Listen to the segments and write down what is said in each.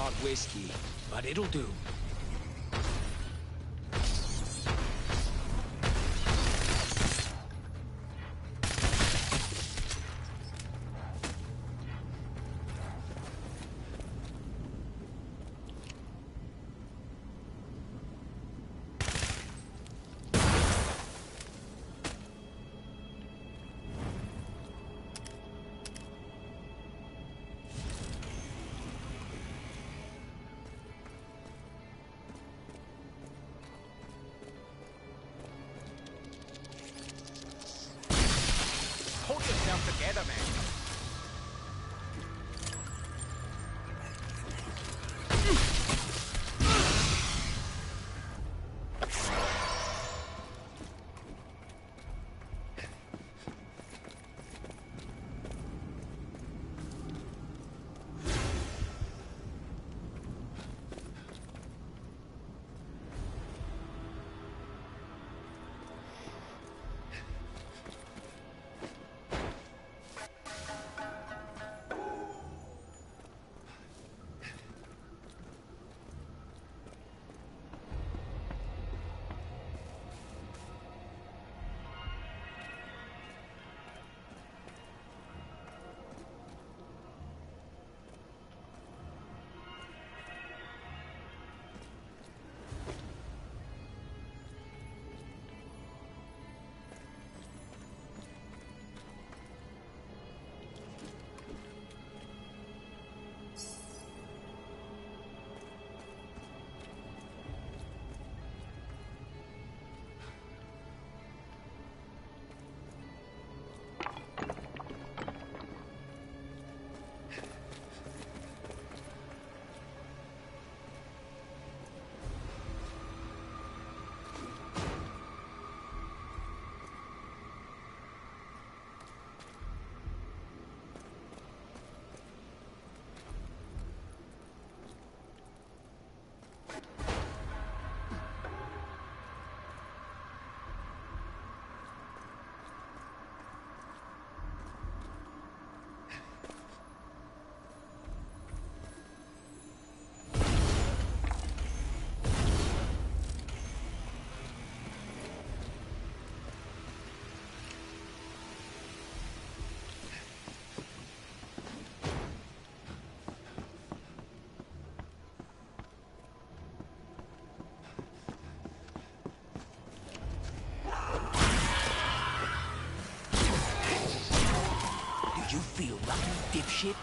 not whiskey, but it'll do. Hold yourself together, man. You feel lucky, dipshit?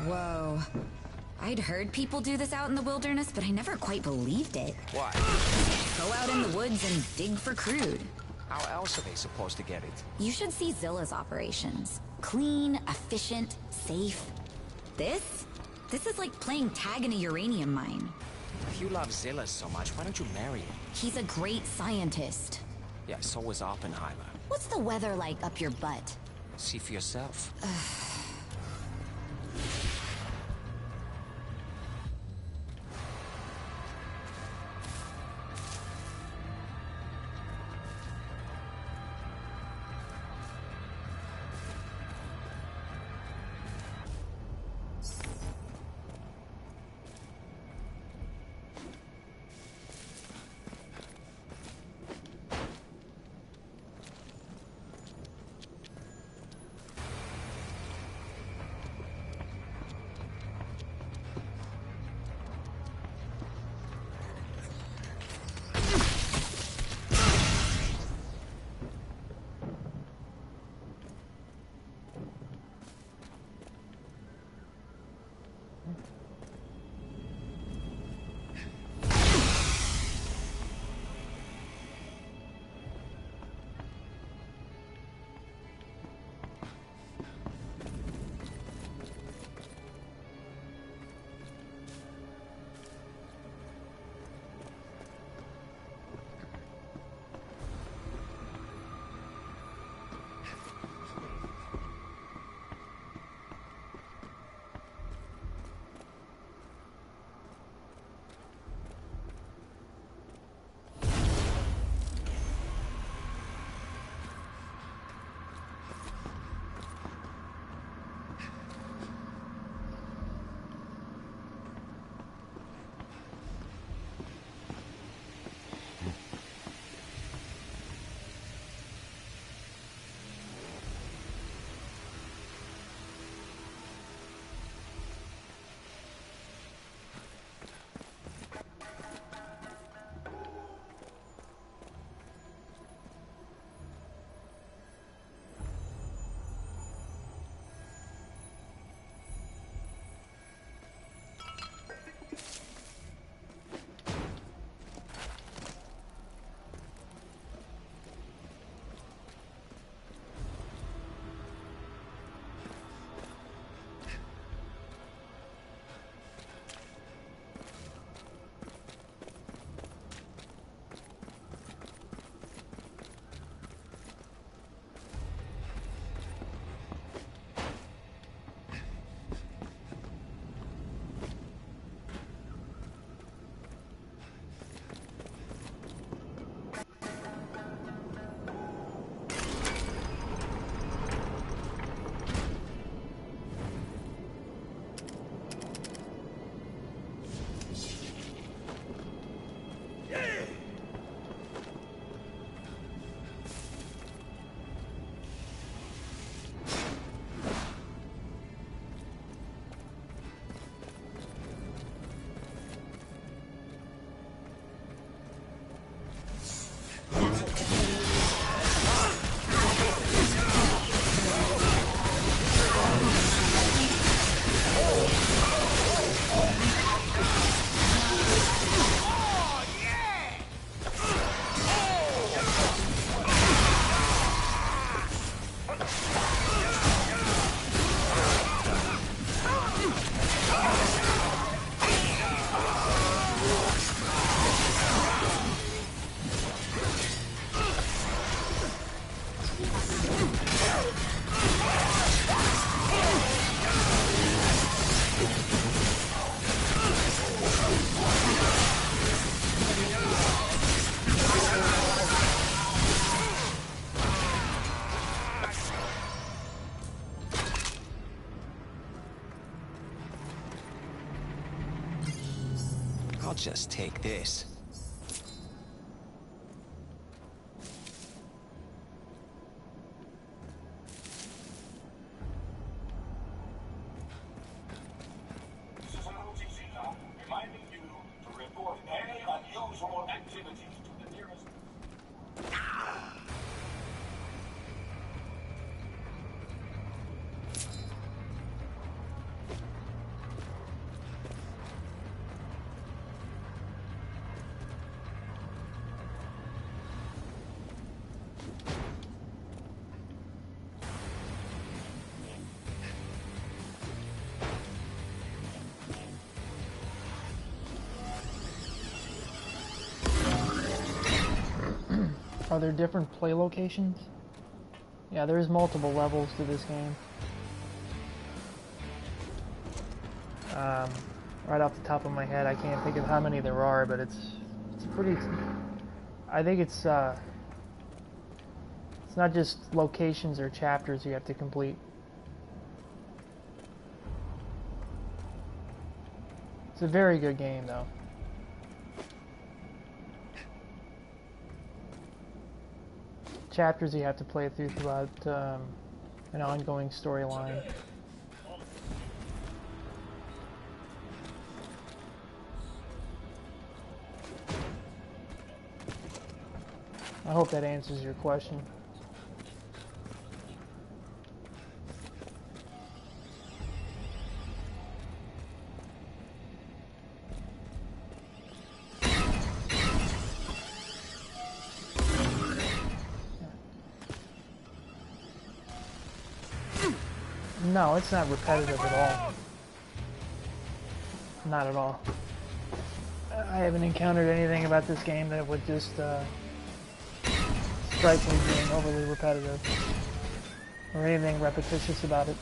Whoa. I'd heard people do this out in the wilderness, but I never quite believed it. What? Go out in the woods and dig for crude. How else are they supposed to get it? You should see Zilla's operations. Clean, efficient, safe. This is like playing tag in a uranium mine. If you love Zilla so much, why don't you marry him? He's a great scientist. Yeah, so is Oppenheimer. What's the weather like up your butt? See for yourself. I'll just take this. Reminding you to report any unusual activities to the nearest. Are there different play locations? Yeah, there's multiple levels to this game. Right off the top of my head, I can't think of how many there are, but it's pretty. I think it's not just locations or chapters you have to complete. It's a very good game, though. Chapters you have to play through throughout an ongoing storyline. I hope that answers your question. No, it's not repetitive at all. Not at all. I haven't encountered anything about this game that would just strike me being overly repetitive or anything repetitious about it.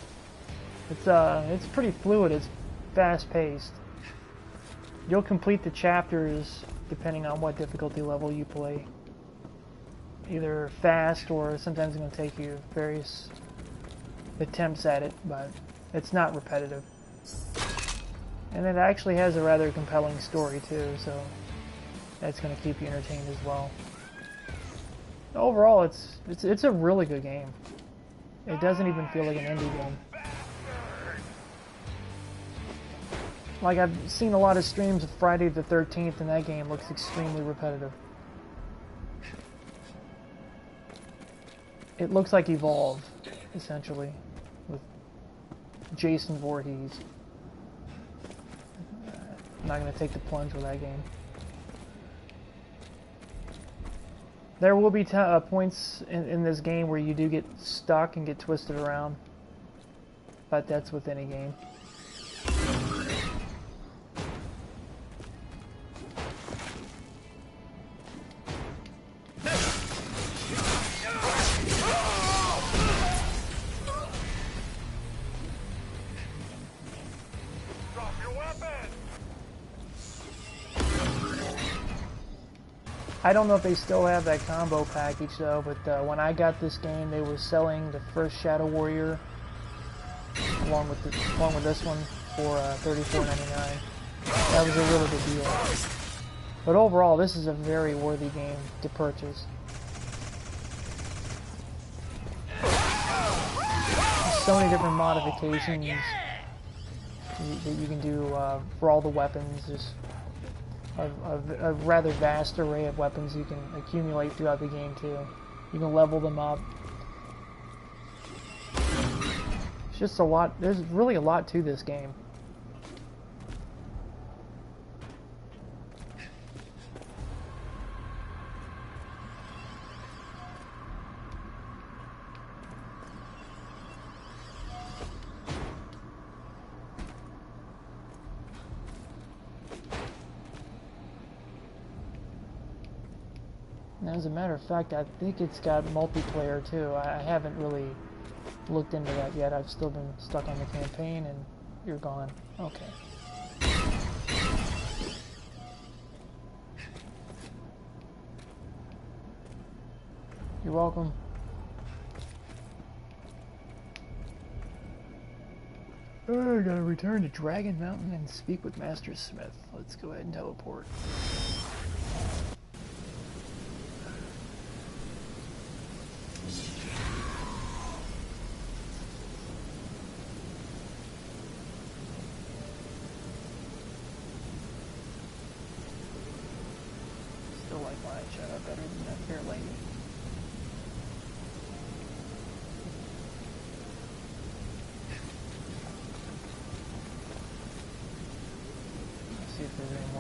It's pretty fluid. It's fast-paced. You'll complete the chapters depending on what difficulty level you play. Either fast or sometimes it's going to take you various attempts at it, but it's not repetitive. And it actually has a rather compelling story too, so that's going to keep you entertained as well. Overall, it's a really good game. It doesn't even feel like an indie game. Like, I've seen a lot of streams of Friday the 13th, and that game looks extremely repetitive. It looks like Evolve, essentially, with Jason Voorhees. I'm not going to take the plunge with that game. There will be points in this game where you do get stuck and get twisted around, but that's with any game. I don't know if they still have that combo package though, but when I got this game, they were selling the first Shadow Warrior along with this one for $34.99. That was a really good deal. But overall, this is a very worthy game to purchase. There's so many different modifications that you can do for all the weapons. Just a rather vast array of weapons you can accumulate throughout the game too. You can level them up. It's just a lot. There's really a lot to this game. As a matter of fact, I think it's got multiplayer too. I haven't really looked into that yet. I've still been stuck on the campaign and you're gone. Okay. You're welcome. I gotta return to Dragon Mountain and speak with Master Smith. Let's go ahead and teleport.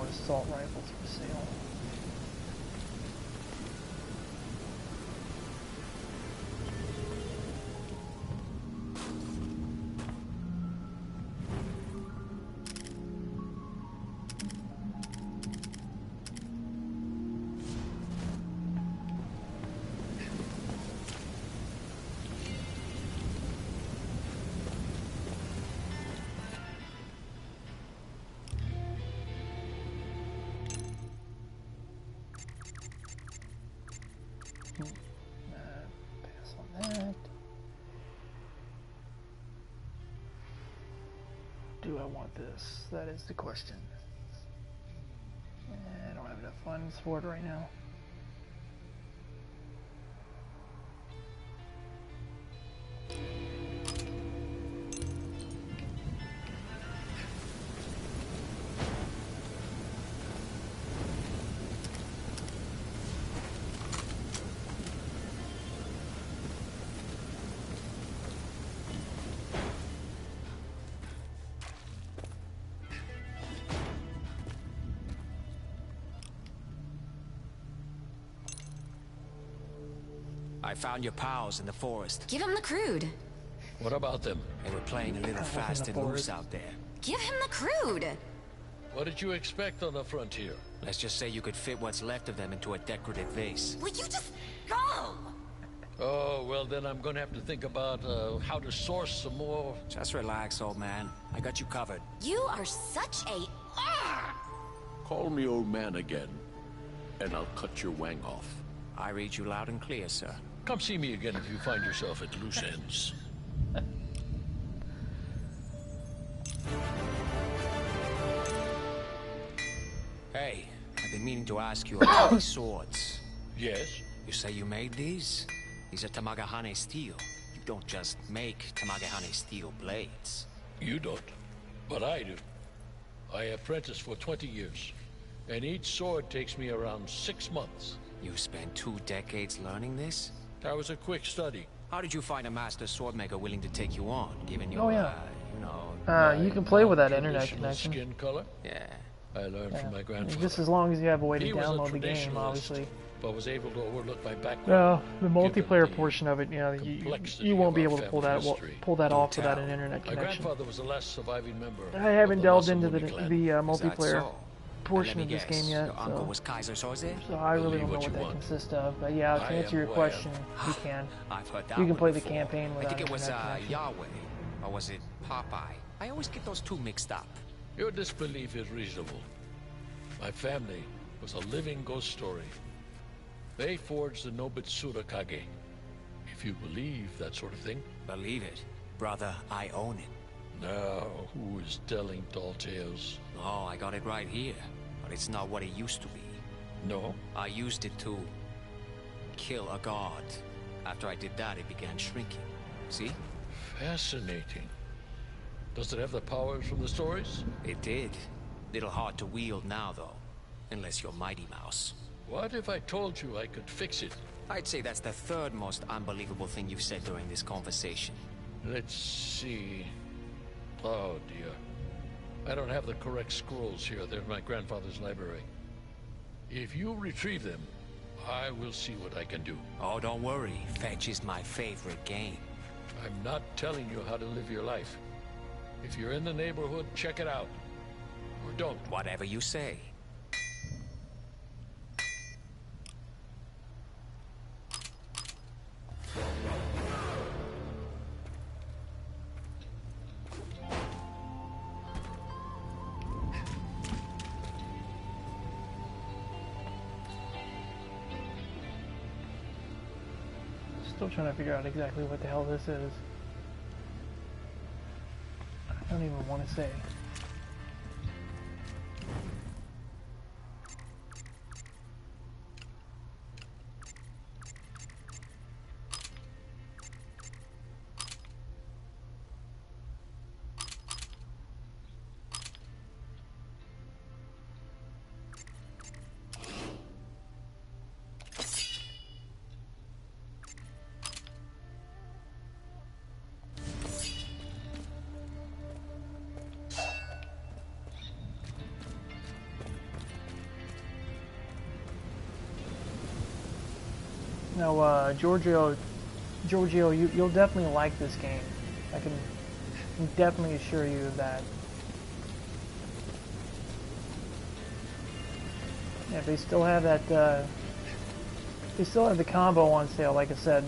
Assault rifles for sale. do I want this? That is the question. I don't have enough funds for it right now. I found your pals in the forest. Give him the crude. What about them? They were playing a little fast and loose out there. Give him the crude. What did you expect on the frontier? Let's just say you could fit what's left of them into a decorative vase. Will you just go? Oh, well then I'm gonna have to think about how to source some more. Just relax, old man. I got you covered. You are such a... Call me old man again, and I'll cut your wang off. I read you loud and clear, sir. Come see me again if you find yourself at loose ends. Hey, I've been meaning to ask you about these swords. Yes? You say you made these? These are Tamagahane steel. You don't just make Tamagahane steel blades. You don't, but I do. I apprenticed for 20 years, and each sword takes me around 6 months. You spent 2 decades learning this? That was a quick study. How did you find a master swordmaker willing to take you on, given your, Oh, yeah. you know... You can play with that internet Traditional connection. skin color? Yeah. I learned from my grandfather. Just as long as you have a way to He was a download the game, traditionalist, obviously. but was able to overlook my background. Well, the given multiplayer the portion of it, you know, complexity you won't of be our able to pull family that history. off without tell. an internet My connection. grandfather was the last surviving member. I haven't of delved the into the Masamune clan. Is that multiplayer so? portion Let of me this guess, game yet, your uncle so, was Kaiser Soze? so I really Believe don't know what what you that want. consists of. But yeah, to I answer your am who I am. question, you can. I've heard that You can one play the before. campaign I without think it was internet connection. Yahweh. Or was it Popeye? I always get those two mixed up. Your disbelief is reasonable. My family was a living ghost story. They forged the Nobitsura Kage. If you believe that sort of thing. Believe it. Brother, I own it. Now, who is telling tall tales? Oh, I got it right here. But it's not what it used to be. No? I used it to kill a god. After I did that, it began shrinking. See? Fascinating. Does it have the powers from the stories? It did. Little hard to wield now, though. Unless you're Mighty Mouse. What if I told you I could fix it? I'd say that's the third most unbelievable thing you've said during this conversation. Let's see. Oh dear. I don't have the correct scrolls here. They're in my grandfather's library. If you retrieve them, I will see what I can do. Oh, don't worry. Fetch is my favorite game. I'm not telling you how to live your life. If you're in the neighborhood, check it out. Or don't. Whatever you say. Still trying to figure out exactly what the hell this is. I don't even want to say. No, Giorgio, you'll definitely like this game. I can definitely assure you of that. Yeah, they still have that. They still have the combo on sale, like I said.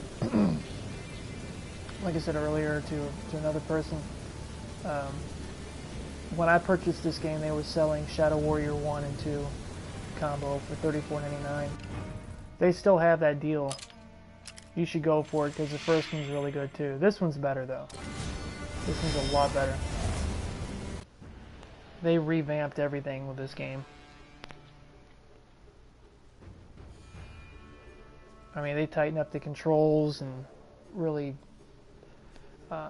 Like I said earlier to another person. When I purchased this game, they were selling Shadow Warrior 1 and 2 combo for $34.99. They still have that deal. You should go for it because the first one's really good too. This one's better though. This one's a lot better. They revamped everything with this game. I mean, they tightened up the controls and really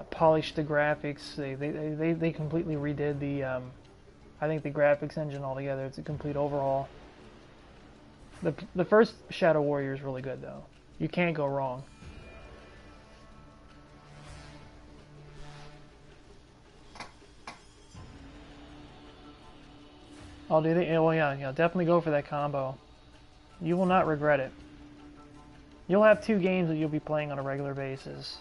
polished the graphics. They completely redid the I think the graphics engine altogether. It's a complete overhaul. The first Shadow Warrior is really good though. You can't go wrong. Oh, do they? Well, yeah, definitely go for that combo. You will not regret it. You'll have 2 games that you'll be playing on a regular basis.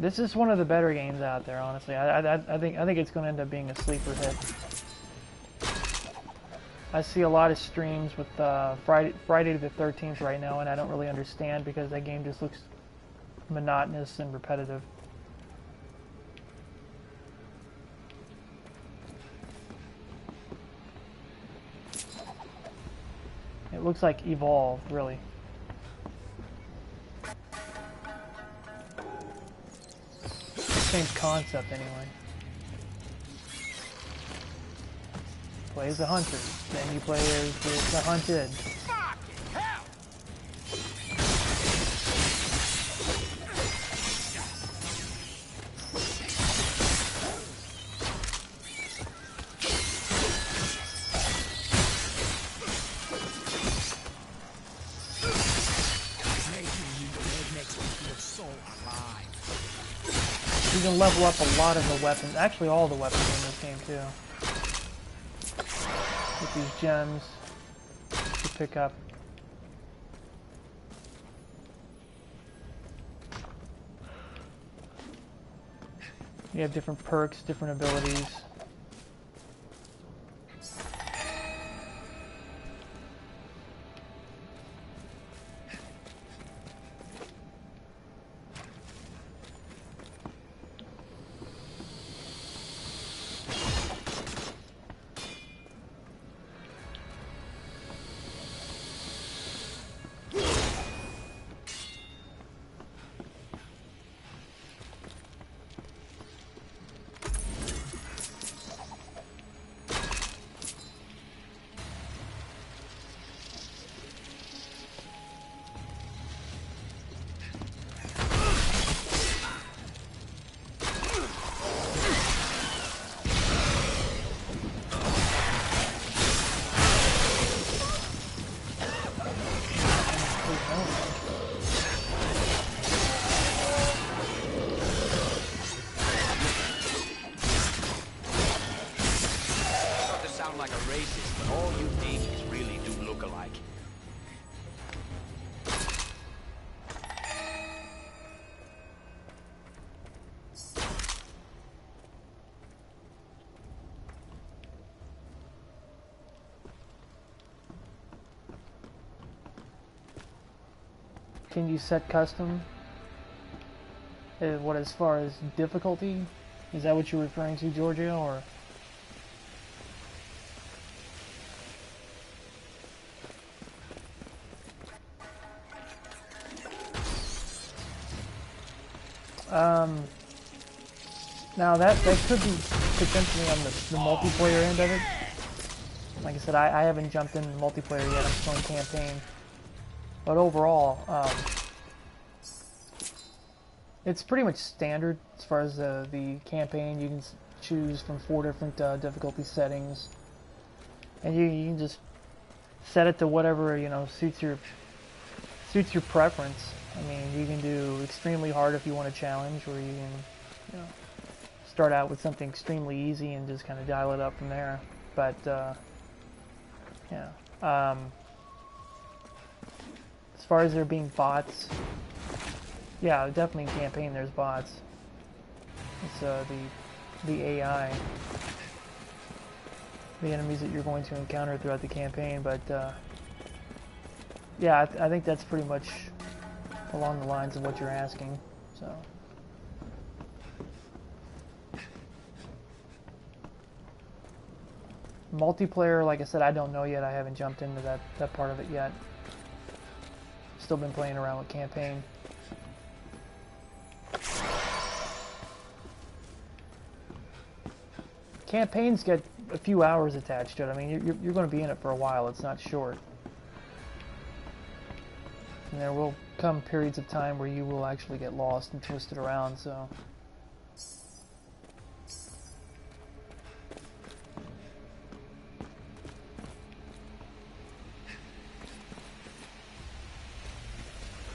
This is one of the better games out there, honestly. I think it's going to end up being a sleeper hit. I see a lot of streams with Friday the 13th right now, and I don't really understand because that game just looks monotonous and repetitive. It looks like Evolve, really. Same concept, anyway. Play as the hunter, then you play as the hunted. You can level up a lot of the weapons, actually all the weapons in this game too. With these gems to pick up. You have different perks, different abilities. Can you set custom? What, as far as difficulty? Is that what you're referring to, Giorgio, or? Now that could be potentially on the multiplayer end of it. Like I said, I haven't jumped in multiplayer yet. I'm still in campaign. But overall, it's pretty much standard as far as the campaign. You can choose from 4 different difficulty settings, and you can just set it to whatever suits your preference. I mean, you can do extremely hard if you want a challenge, or you can start out with something extremely easy and just kind of dial it up from there. But yeah. As far as there being bots, yeah, definitely in campaign there's bots. It's the AI, the enemies that you're going to encounter throughout the campaign. But yeah, I think that's pretty much along the lines of what you're asking. So. Multiplayer, like I said, I don't know yet. I haven't jumped into that part of it yet. Still been playing around with campaign. Campaigns get a few hours attached to it. I mean, you're going to be in it for a while. It's not short. And there will come periods of time where you will actually get lost and twisted around, so...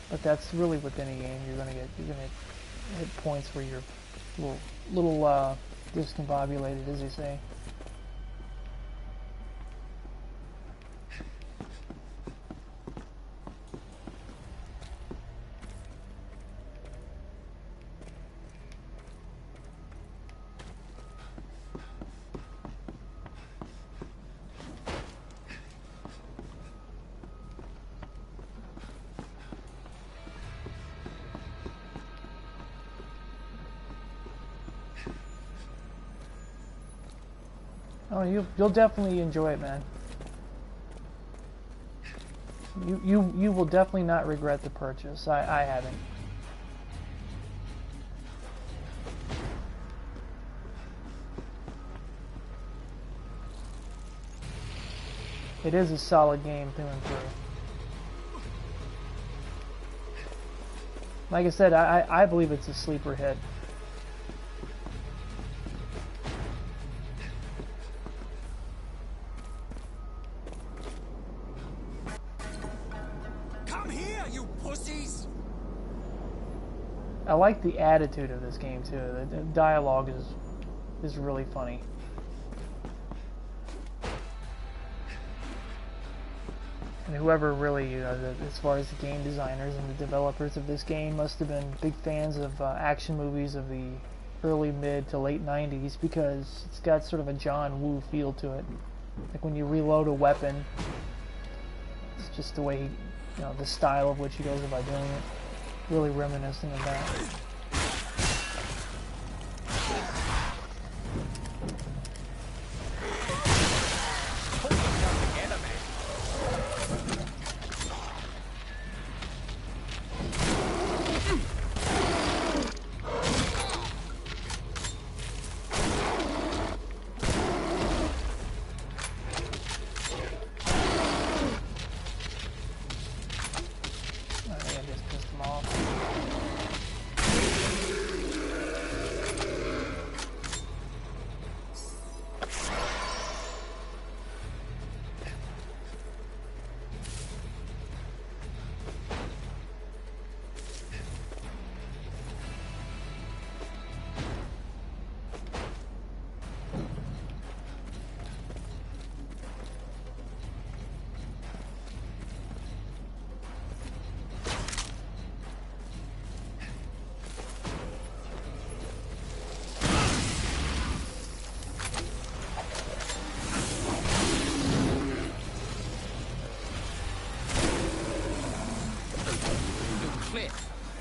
But that's really with any game. You're gonna hit points where you're little discombobulated, as they say. Oh, you'll definitely enjoy it, man. You will definitely not regret the purchase. I haven't. It is a solid game through and through. Like I said, I believe it's a sleeper hit. I like the attitude of this game too. The dialogue is really funny. And whoever really, as far as the game designers and the developers of this game must have been big fans of action movies of the early, mid to late 90s, because it's got sort of a John Woo feel to it. Like when you reload a weapon, it's just the way, the style of which he goes about doing it. Really reminiscent of that.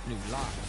New life.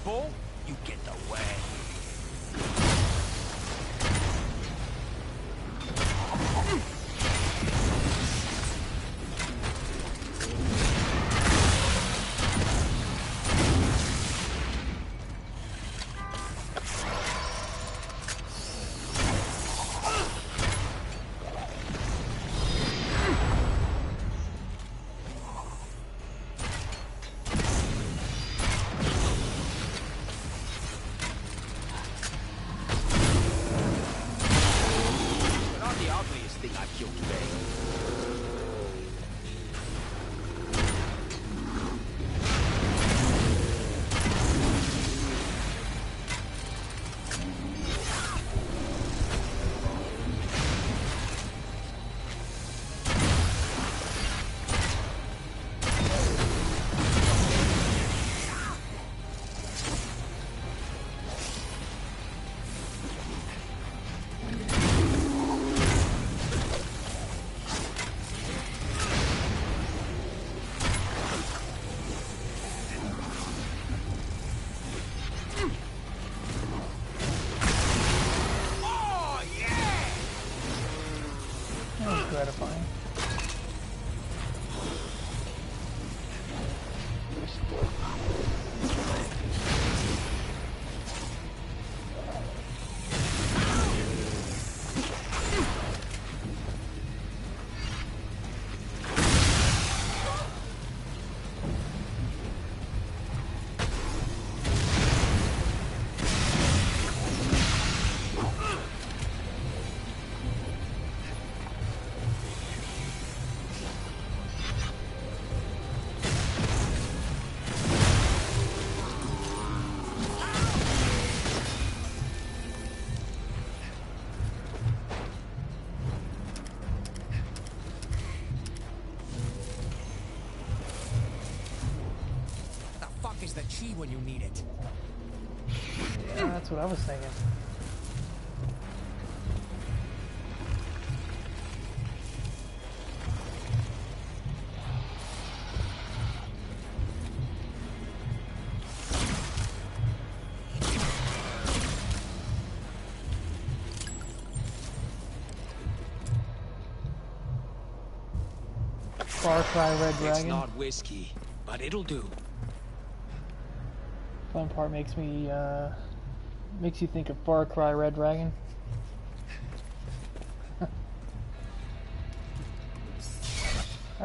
bull, you get the way. Gratifying. Is the key when you need it? Yeah, that's what I was thinking. Far Cry Red Dragon. It's not whiskey, but it'll do. Fun part makes you think of Far Cry Red Dragon. I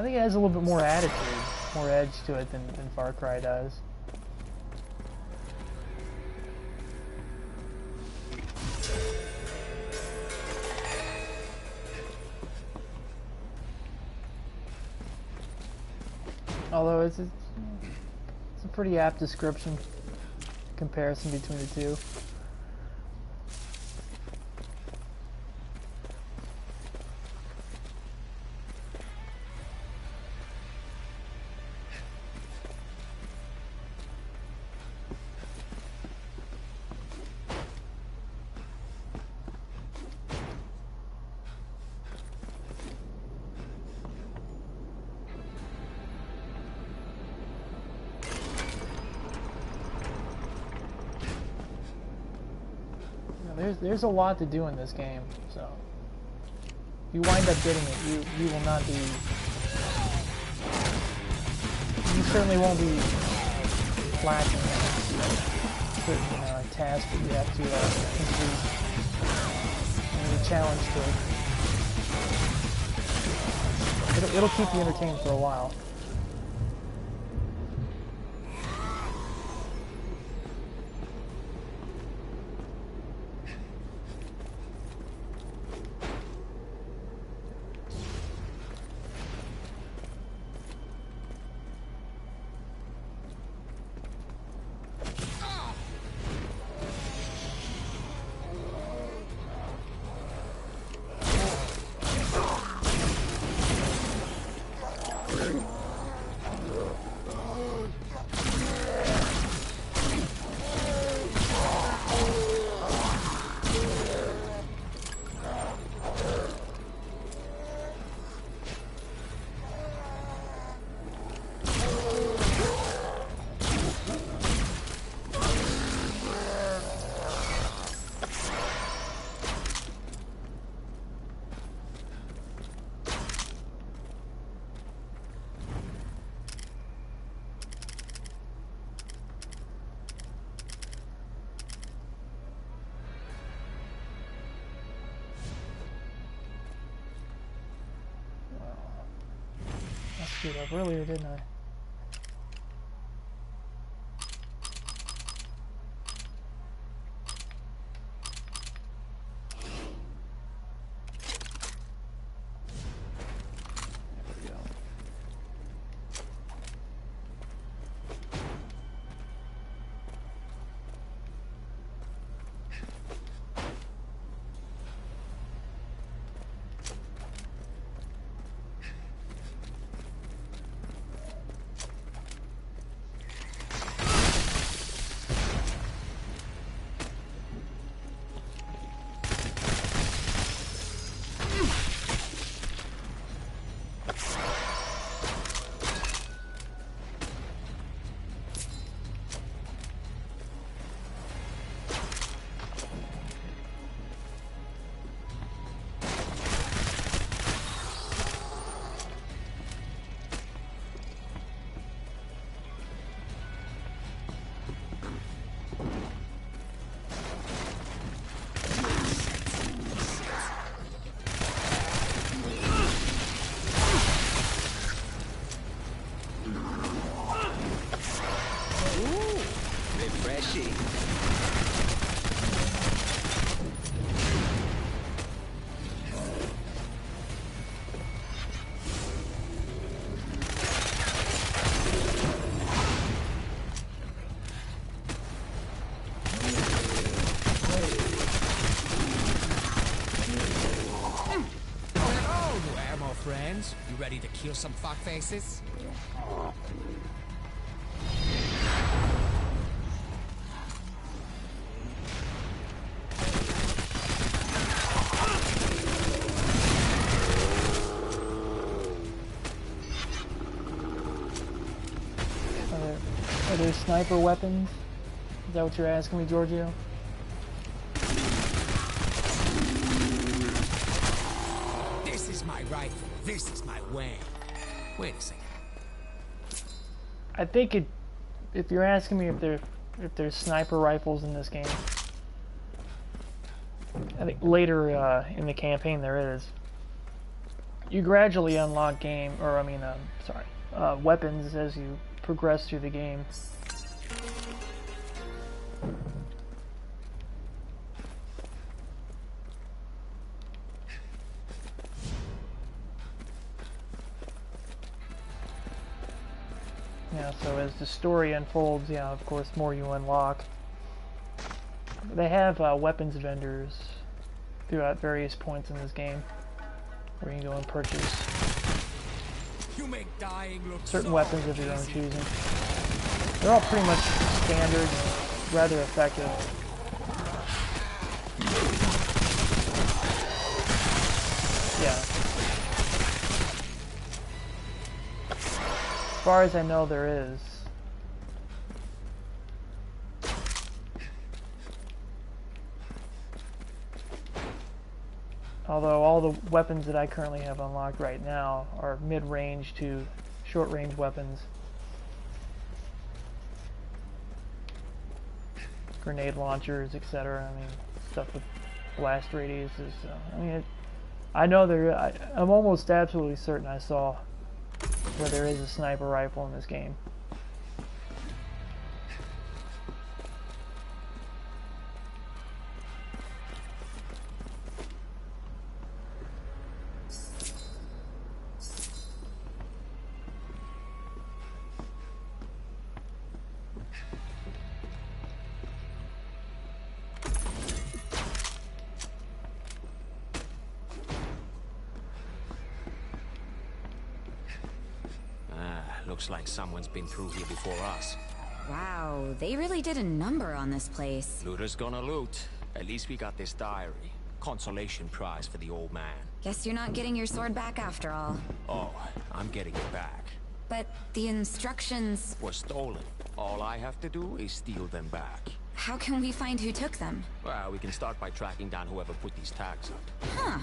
think it has a little bit more attitude, more edge to it than Far Cry does. Although it's a pretty apt description. Comparison between the two. There's a lot to do in this game, so if you wind up getting it, you will not be. You certainly won't be lacking certain tasks that you have to complete. And the challenge to it. It'll keep you entertained for a while. screwed up earlier, didn't I? Friends, you ready to kill some fuckfaces? Are there sniper weapons? Is that what you're asking me, Giorgio? This is my rifle. This is my wang. Wait a second. I think it. If you're asking me if there's sniper rifles in this game, I think later in the campaign there is. You gradually unlock weapons as you progress through the game. Yeah, so as the story unfolds, yeah, of course, more you unlock. They have weapons vendors throughout various points in this game where you can go and purchase You make dying look certain so weapons of your own easy. choosing. They're all pretty much standard, rather effective. Yeah. As far as I know, there is. Although all the weapons that I currently have unlocked right now are mid-range to short-range weapons. Grenade launchers, etc. I mean, stuff with blast radiuses. I mean, I know I'm almost absolutely certain I saw where there is a sniper rifle in this game. Looks like someone's been through here before us. Wow, they really did a number on this place. Looter's gonna loot. At least we got this diary. Consolation prize for the old man. Guess you're not getting your sword back after all. Oh, I'm getting it back. But the instructions... Were stolen. All I have to do is steal them back. How can we find who took them? Well, we can start by tracking down whoever put these tags up. Huh.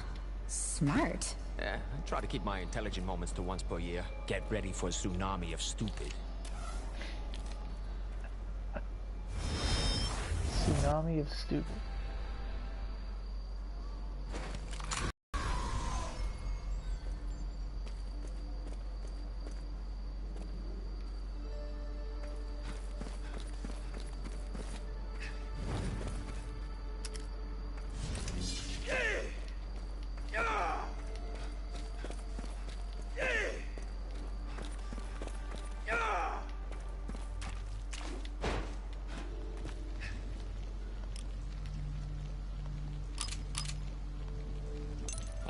Smart. I try to keep my intelligent moments to once per year. Get ready for a tsunami of stupid. Tsunami of stupid.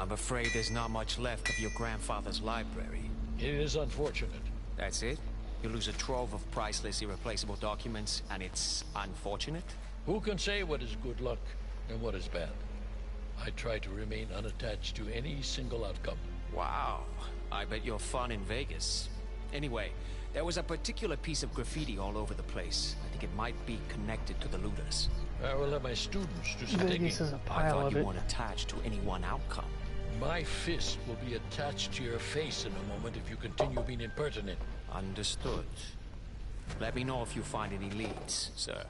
I'm afraid there's not much left of your grandfather's library. It is unfortunate. That's it? You lose a trove of priceless, irreplaceable documents, and it's unfortunate? Who can say what is good luck and what is bad? I try to remain unattached to any single outcome. Wow. I bet you're fun in Vegas. Anyway, there was a particular piece of graffiti all over the place. I think it might be connected to the looters. I will let my students do some digging. Vegas is a I pile thought of you it. weren't attached to any one outcome. My fist will be attached to your face in a moment if you continue being impertinent. Understood. Let me know if you find any leads, sir.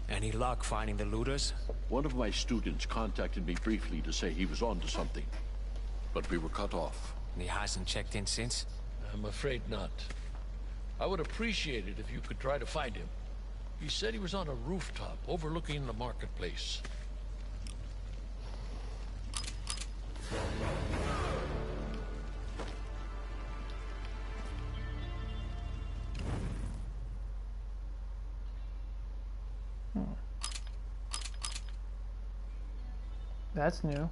Any luck finding the looters? One of my students contacted me briefly to say he was onto something, but we were cut off. And he hasn't checked in since? I'm afraid not. I would appreciate it if you could try to find him. He said he was on a rooftop overlooking the marketplace. That's new.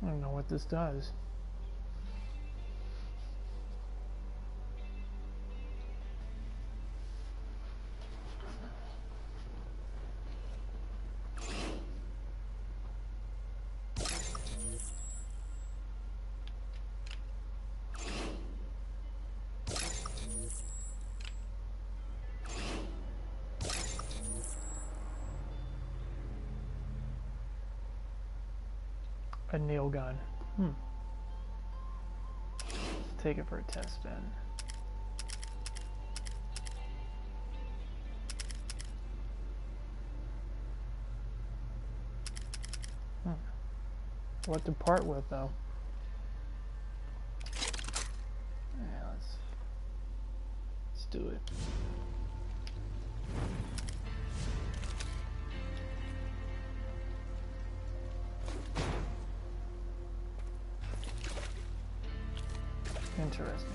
I don't know what this does. A nail gun. Take it for a test then. What to part with though? Yeah, let's do it. Interesting.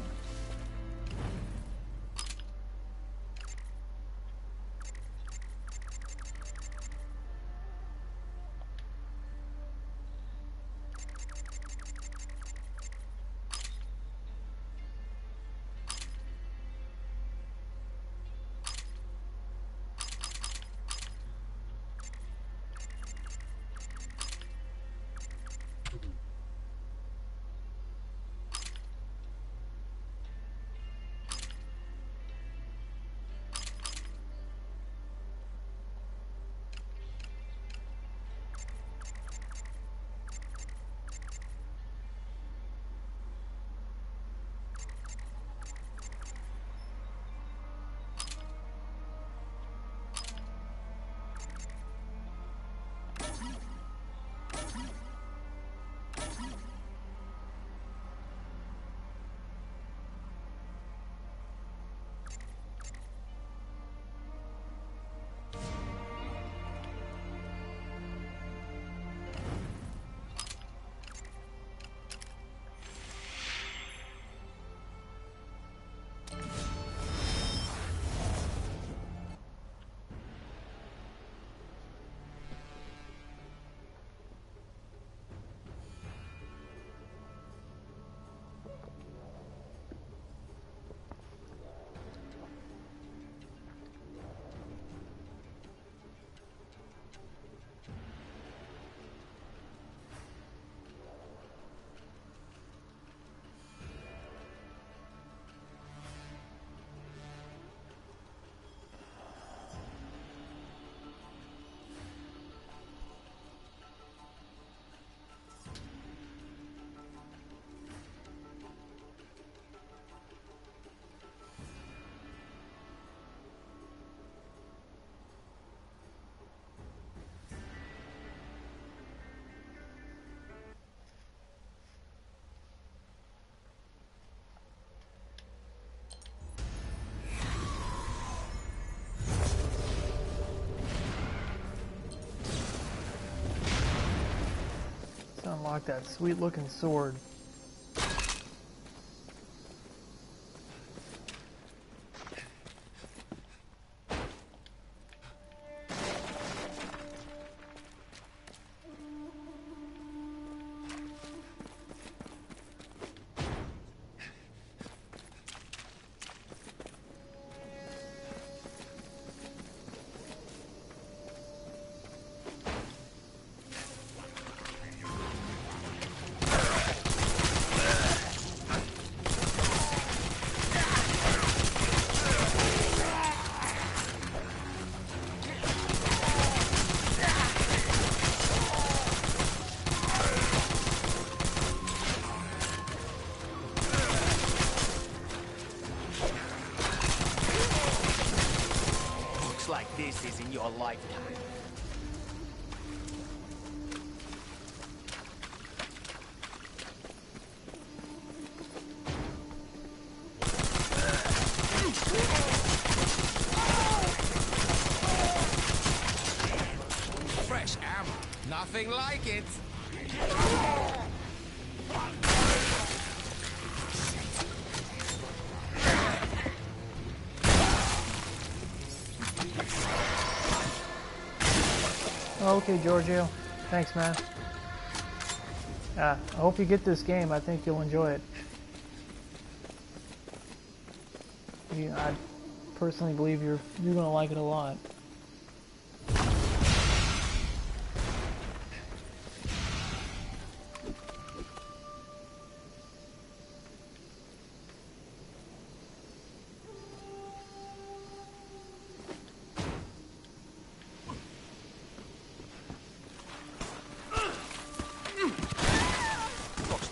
Unlock that sweet looking sword. Like this is in your lifetime. Fresh ammo. Nothing like it. Okay, Giorgio. Thanks, man. I hope you get this game. I think you'll enjoy it. I personally believe you're gonna like it a lot.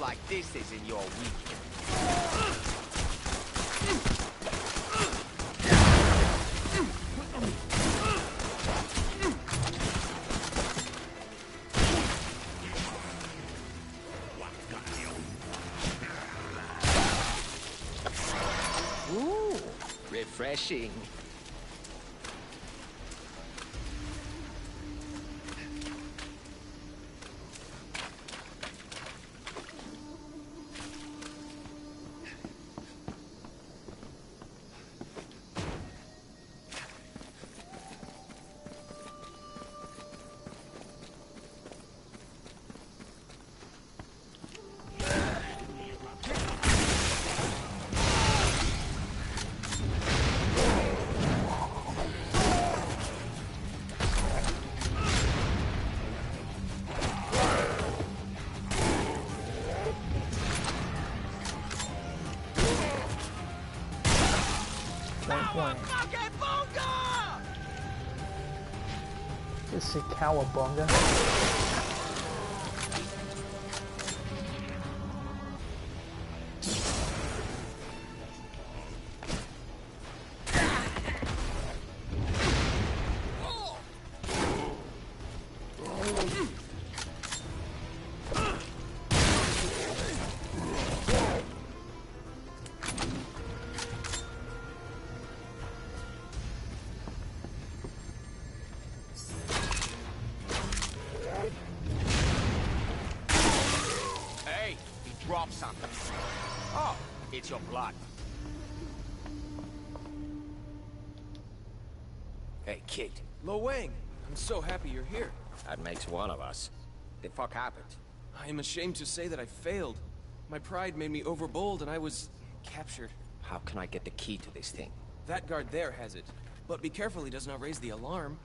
Like this is in your week. Ooh, refreshing. This is Cowabunga. Drop something. Oh, it's your blood. Hey, kid. Lo Wang, I'm so happy you're here. That makes one of us. The fuck happened? I am ashamed to say that I failed. My pride made me overbold and I was captured. How can I get the key to this thing? That guard there has it. But be careful he does not raise the alarm.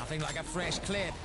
Nothing like a fresh clip.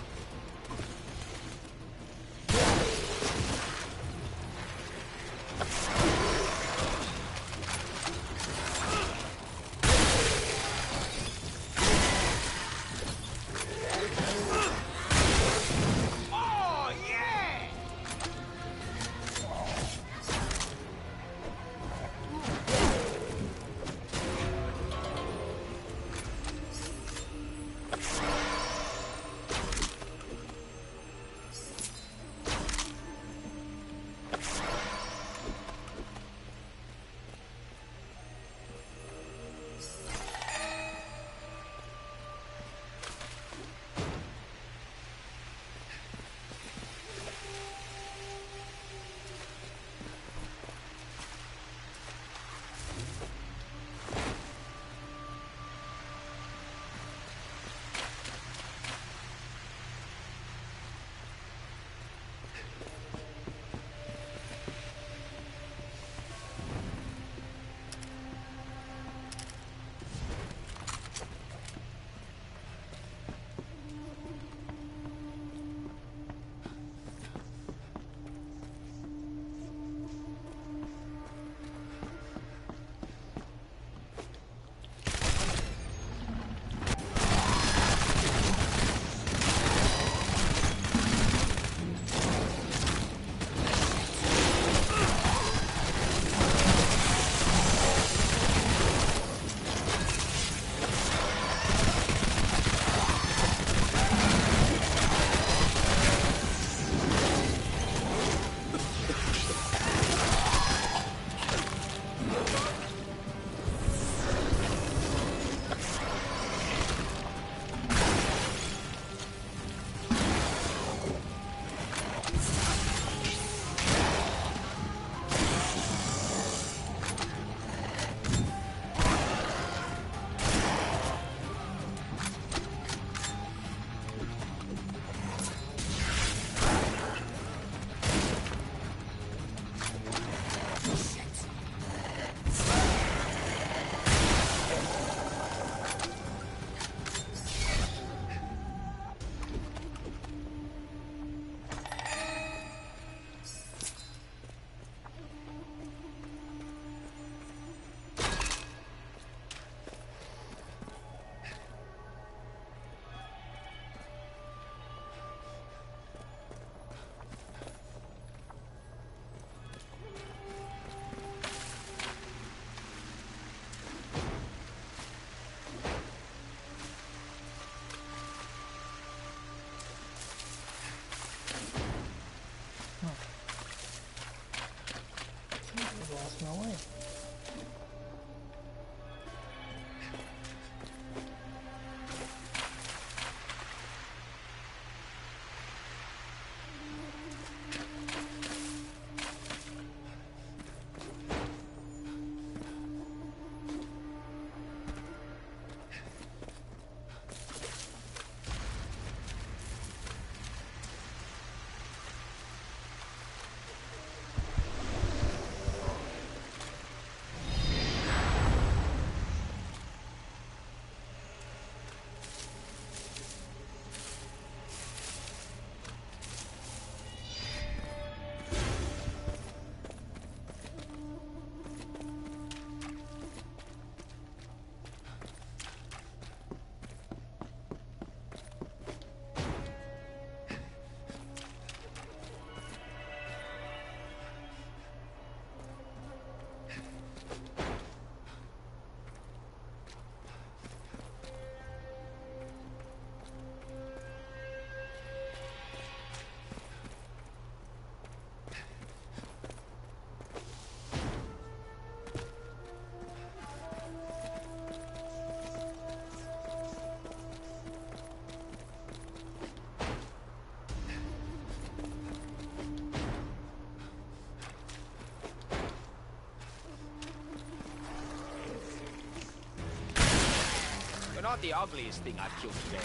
Lost my way. You're not the ugliest thing I've killed today.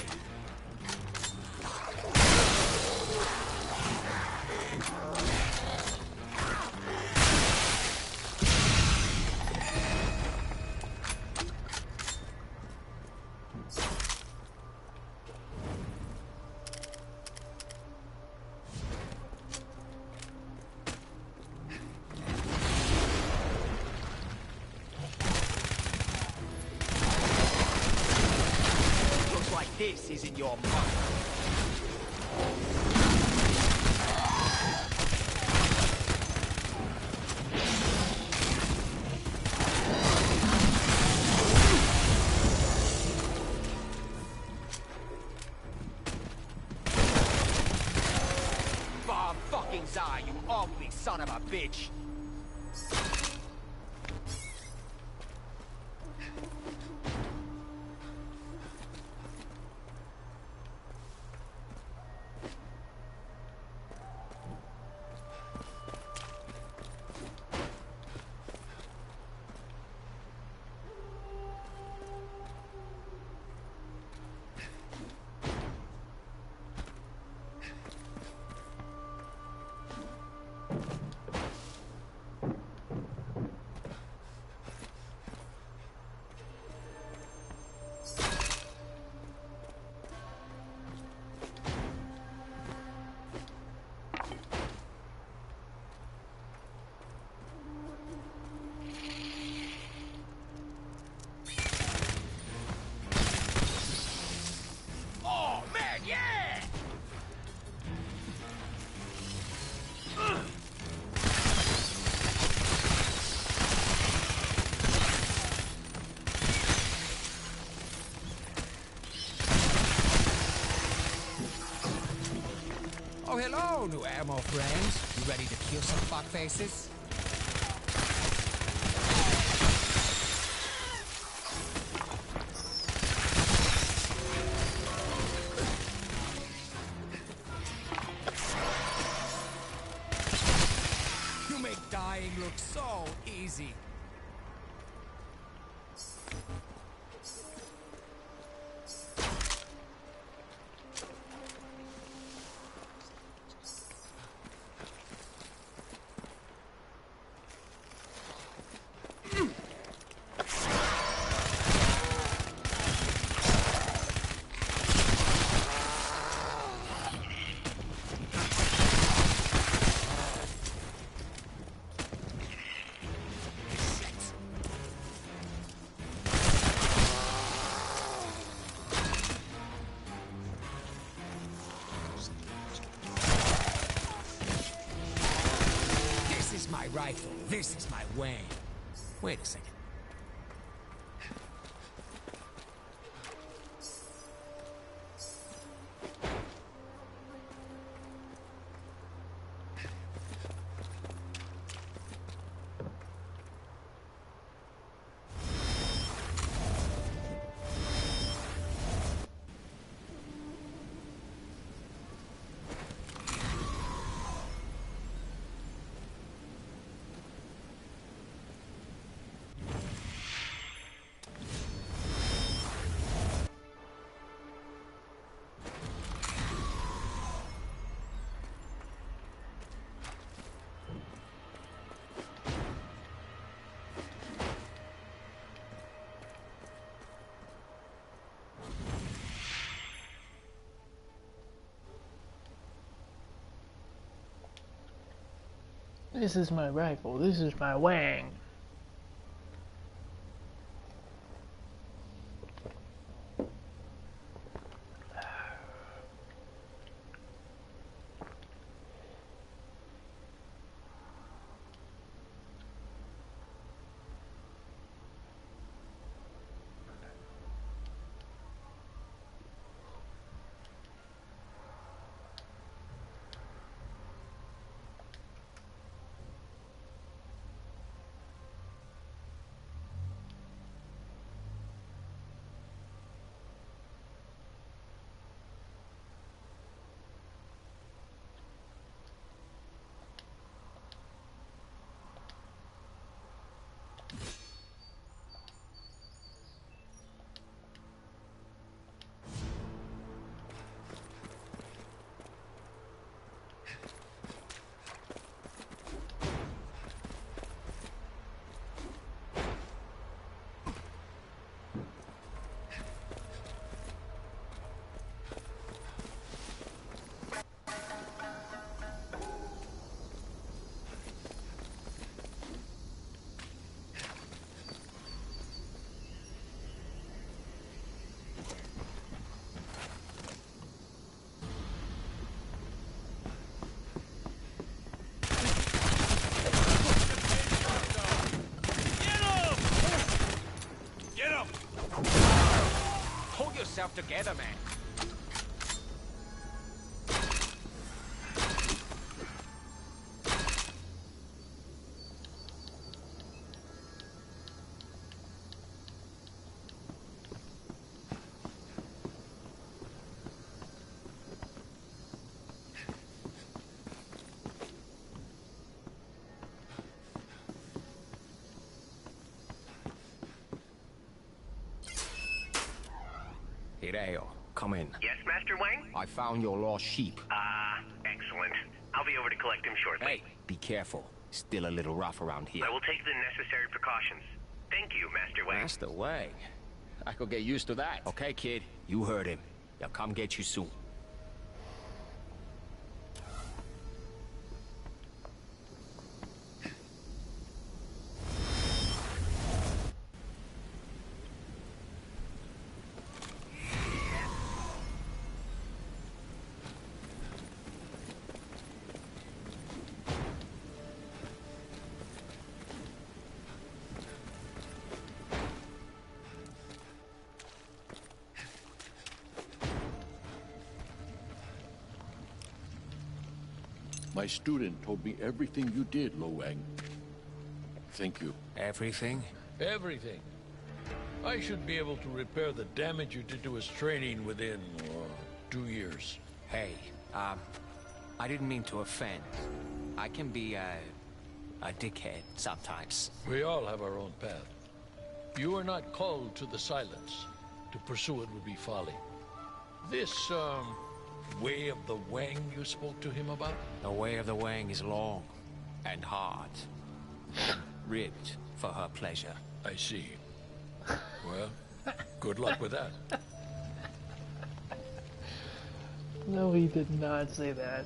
This isn't your money. Bob fucking Zai, you ugly son of a bitch! Oh, hello, new ammo friends. You ready to kill some fuckfaces? You make dying look so easy. My rifle. This is my wang. Wait a second. This is my rifle. This is my wang. yourself together, man. Hideo, come in. Yes, Master Wang? I found your lost sheep. Excellent. I'll be over to collect him shortly. Hey, be careful. Still a little rough around here. I will take the necessary precautions. Thank you, Master Wang. Master Wang? I could get used to that. Okay, kid. You heard him. He'll come get you soon. My student told me everything you did, Lo Wang. Thank you. Everything? Everything. I should be able to repair the damage you did to his training within 2 years. Hey, I didn't mean to offend. I can be a dickhead sometimes. We all have our own path. You are not called to the silence. To pursue it would be folly. This, way of the Wang you spoke to him about? The way of the Wang is long and hard. Rigged for her pleasure. I see. Well, good luck with that. No, he did not say that.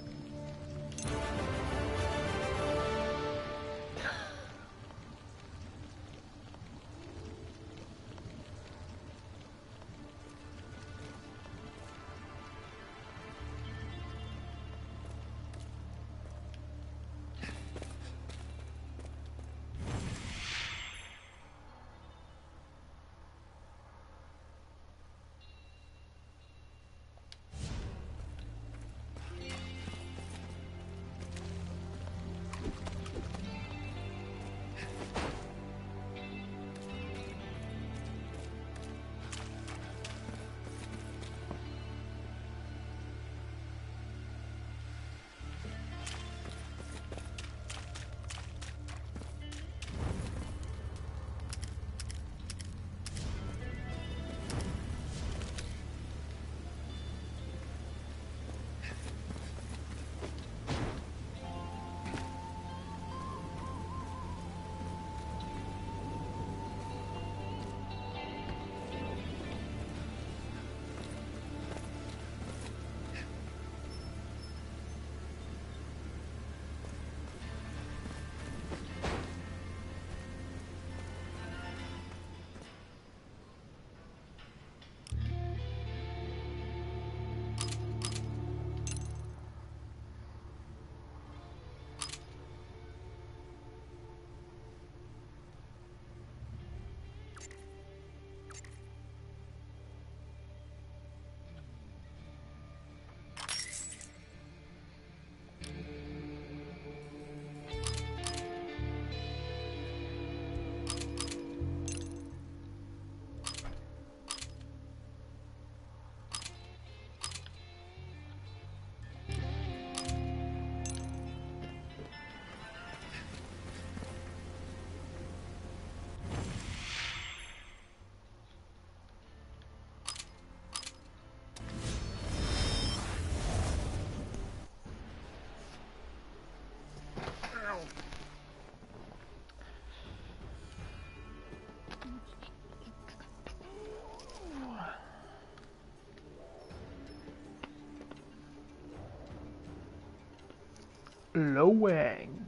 Lo Wang.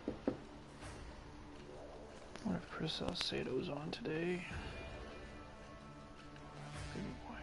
I wonder if Chris Salcedo's on today. Good boy.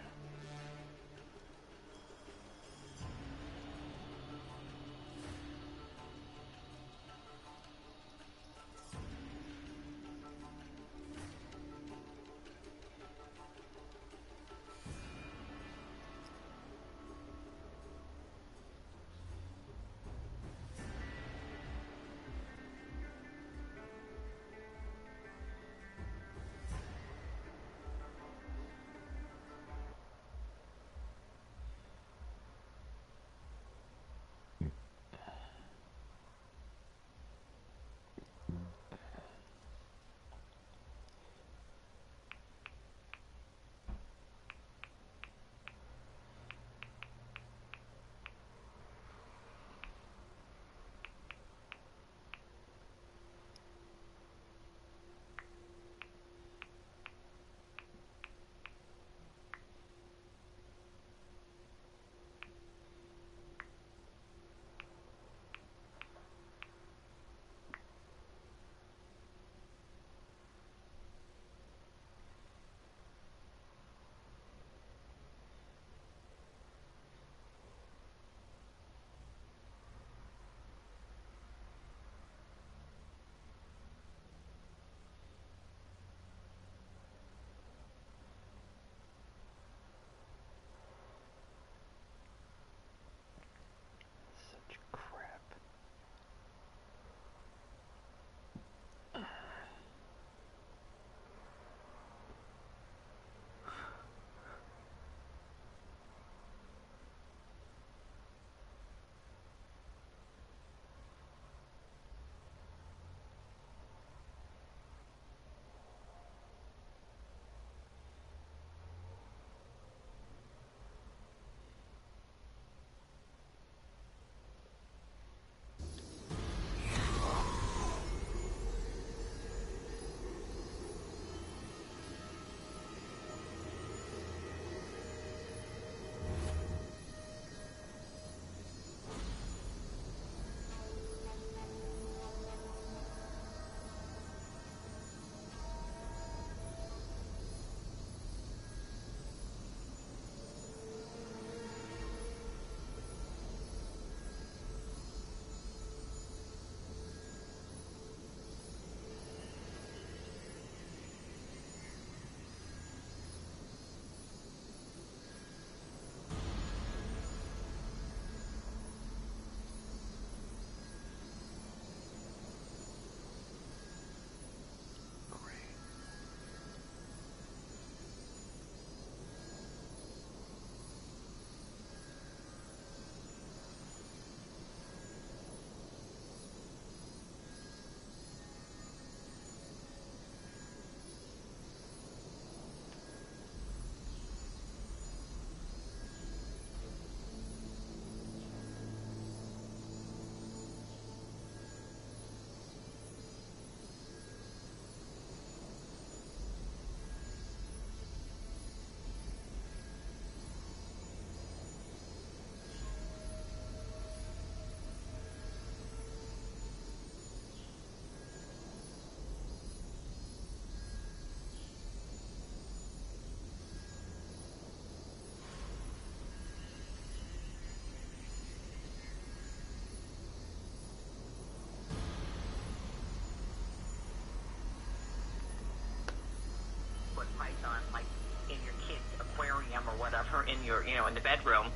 in the bedroom.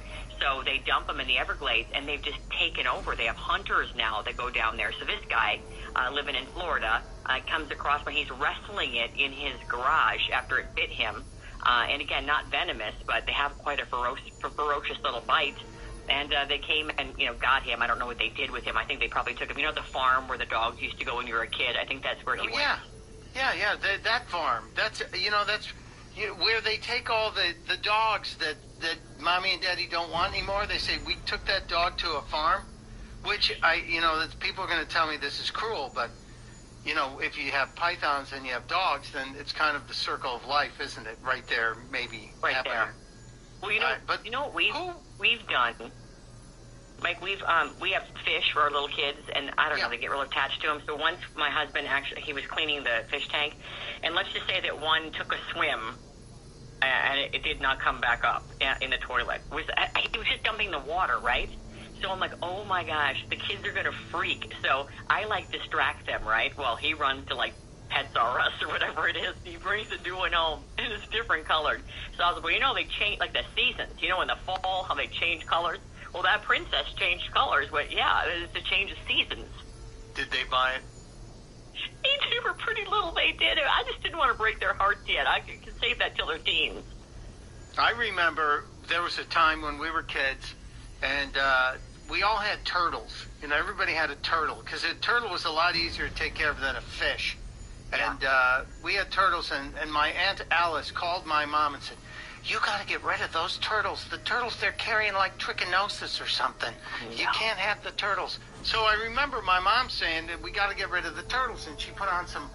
So they dump him in the Everglades, and they've just taken over. They have hunters now that go down there. So this guy, living in Florida, comes across when he's wrestling it in his garage after it bit him. And again, not venomous, but they have quite a ferocious little bite. And they came and, got him. I don't know what they did with him. I think they probably took him. The farm where the dogs used to go when you were a kid? I think that's where he went. Yeah, that farm. That's, where they take all the dogs that Mommy and Daddy don't want anymore. They say, we took that dog to a farm, which people are going to tell me this is cruel, but, if you have pythons and you have dogs, then it's kind of the circle of life, isn't it? Right there, maybe. Right happening. there. Well, but you know what we've done? Mike, we have fish for our little kids, and I don't know, they get real attached to them. So once my husband he was cleaning the fish tank, and let's just say that one took a swim, and it did not come back up in the toilet. He was just dumping the water, right? So I'm like, oh my gosh, the kids are going to freak. So I distract them, right? Well, he runs to Pets R Us or whatever it is. He brings the new one home, and it's different colored. So I was like, well, they change, the seasons, in the fall, how they change colors. Well, that princess changed colors, but yeah, it's a change of seasons. Did they buy it? They were pretty little, they did. I just didn't want to break their hearts yet. I could save that till they're teens. I remember there was a time when we were kids, and we all had turtles. Everybody had a turtle, because a turtle was a lot easier to take care of than a fish. And we had turtles, and my Aunt Alice called my mom and said, you got to get rid of those turtles. The turtles, they're carrying trichinosis or something. Yeah. You can't have the turtles. So I remember my mom saying that we got to get rid of the turtles, and she put on some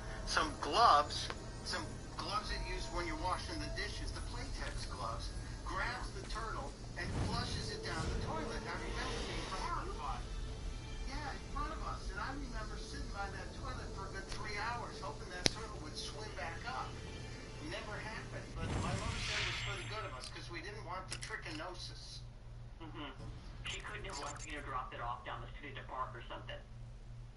gloves that you use when you're washing the dishes, the Playtex gloves, grabs the turtle and flushes it down the toilet. I remember being horrified. Yeah, in front of us. And I remember sitting by that toilet for a good 3 hours, hoping that turtle would swim back up. Never happened, but my mom said it was for the good of us, because we didn't want the trichinosis. Mm-hmm. She couldn't have, dropped it off down the street at the park or something.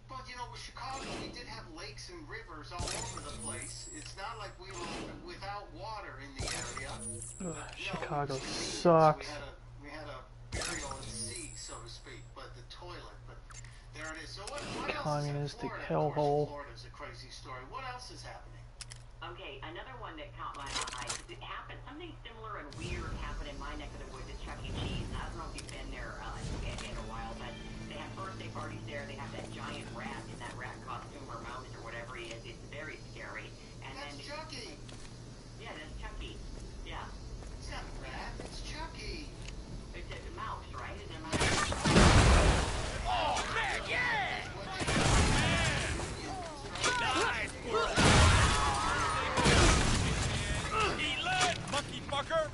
But, with Chicago, we did have lakes and rivers all over the place. It's not like we were without water in the area. Ugh, Chicago sucks. We had a burial at sea, so to speak, but the toilet, but there it is. So what else Communistic is hellhole. Florida's a crazy story. What else is happening? Okay, another one that caught my eye, it happened, something similar and weird happened in my neck of the woods at Chuck E. Cheese. I don't know if you've been there in a while, but they have birthday parties there. They have that giant rat in that rat costume or mouse or whatever he is. It's very scary. And that's Chucky. Yeah, that's Chucky. Yeah. It's not a rat, it's Chucky. It's a mouse, right? Is it a mouse? Oh, man, yeah! Nice, squirrel! Monkey fucker!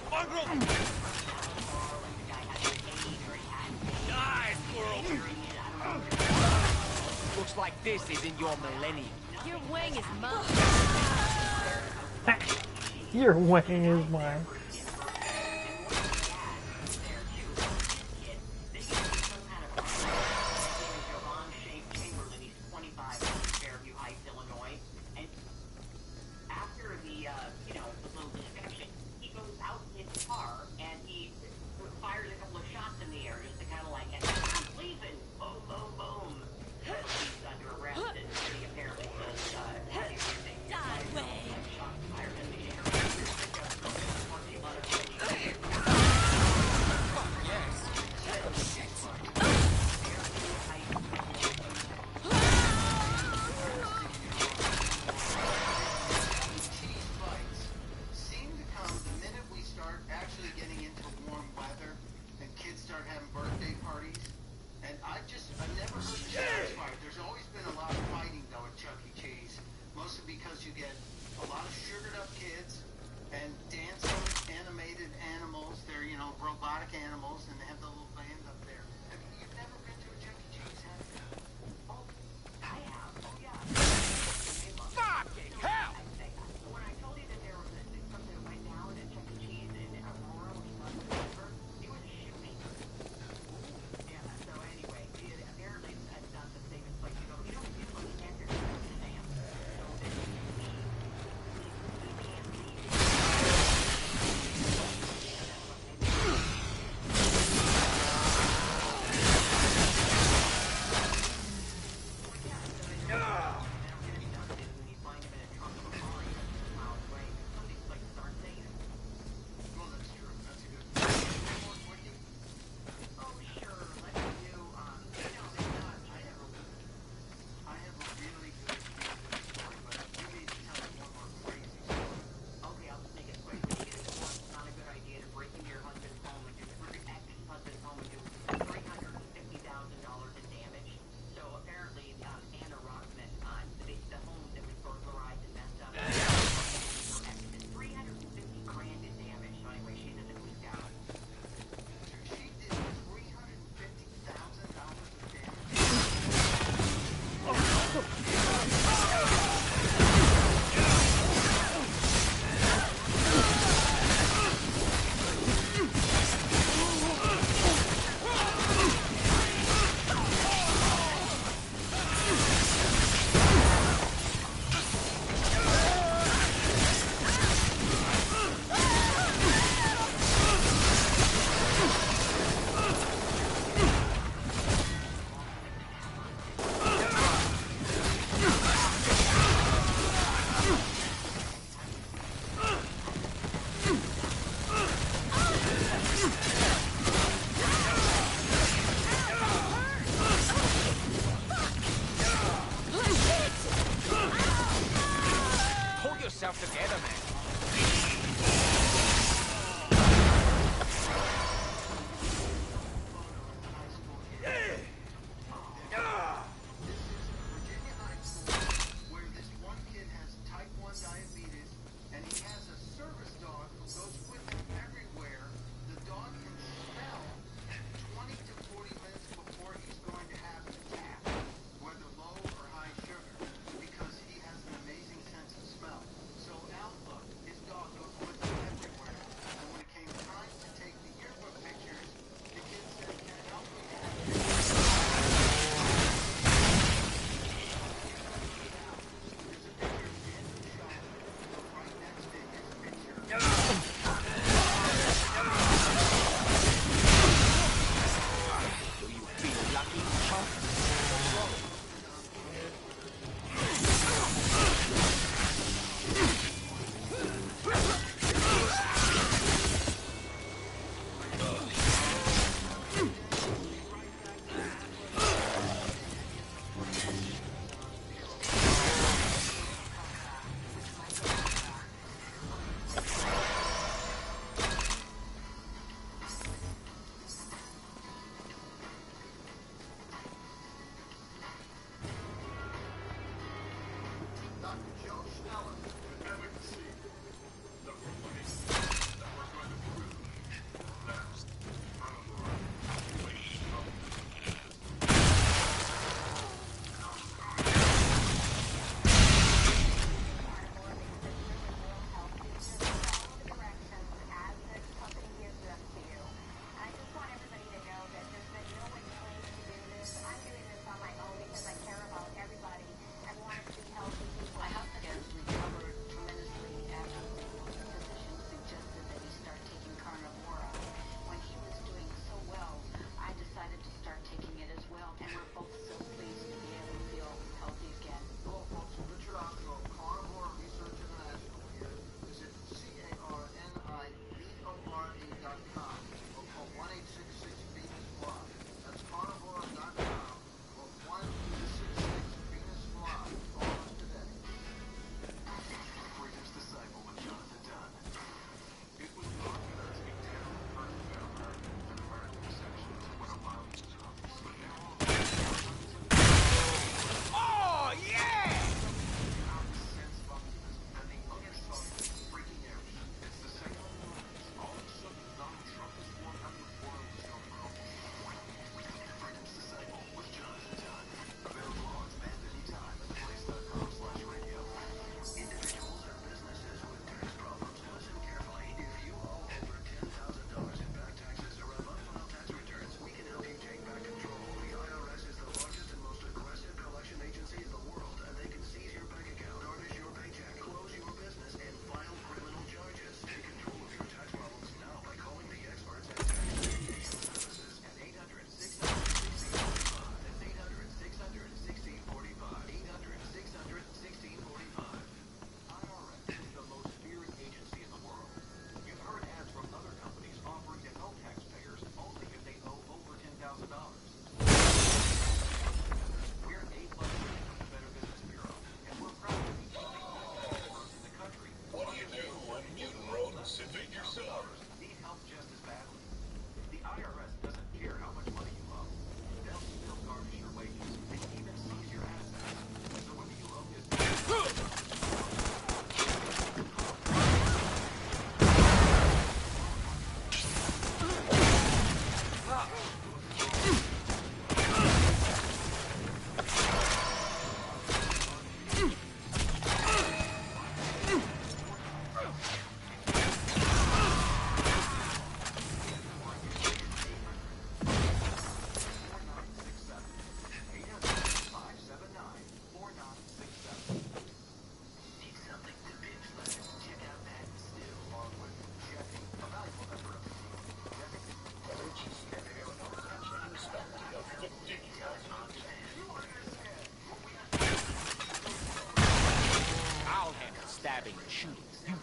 Mongrel! Nice, squirrel! Looks like this is in your millennium. Your wang is mine. Your wang is mine.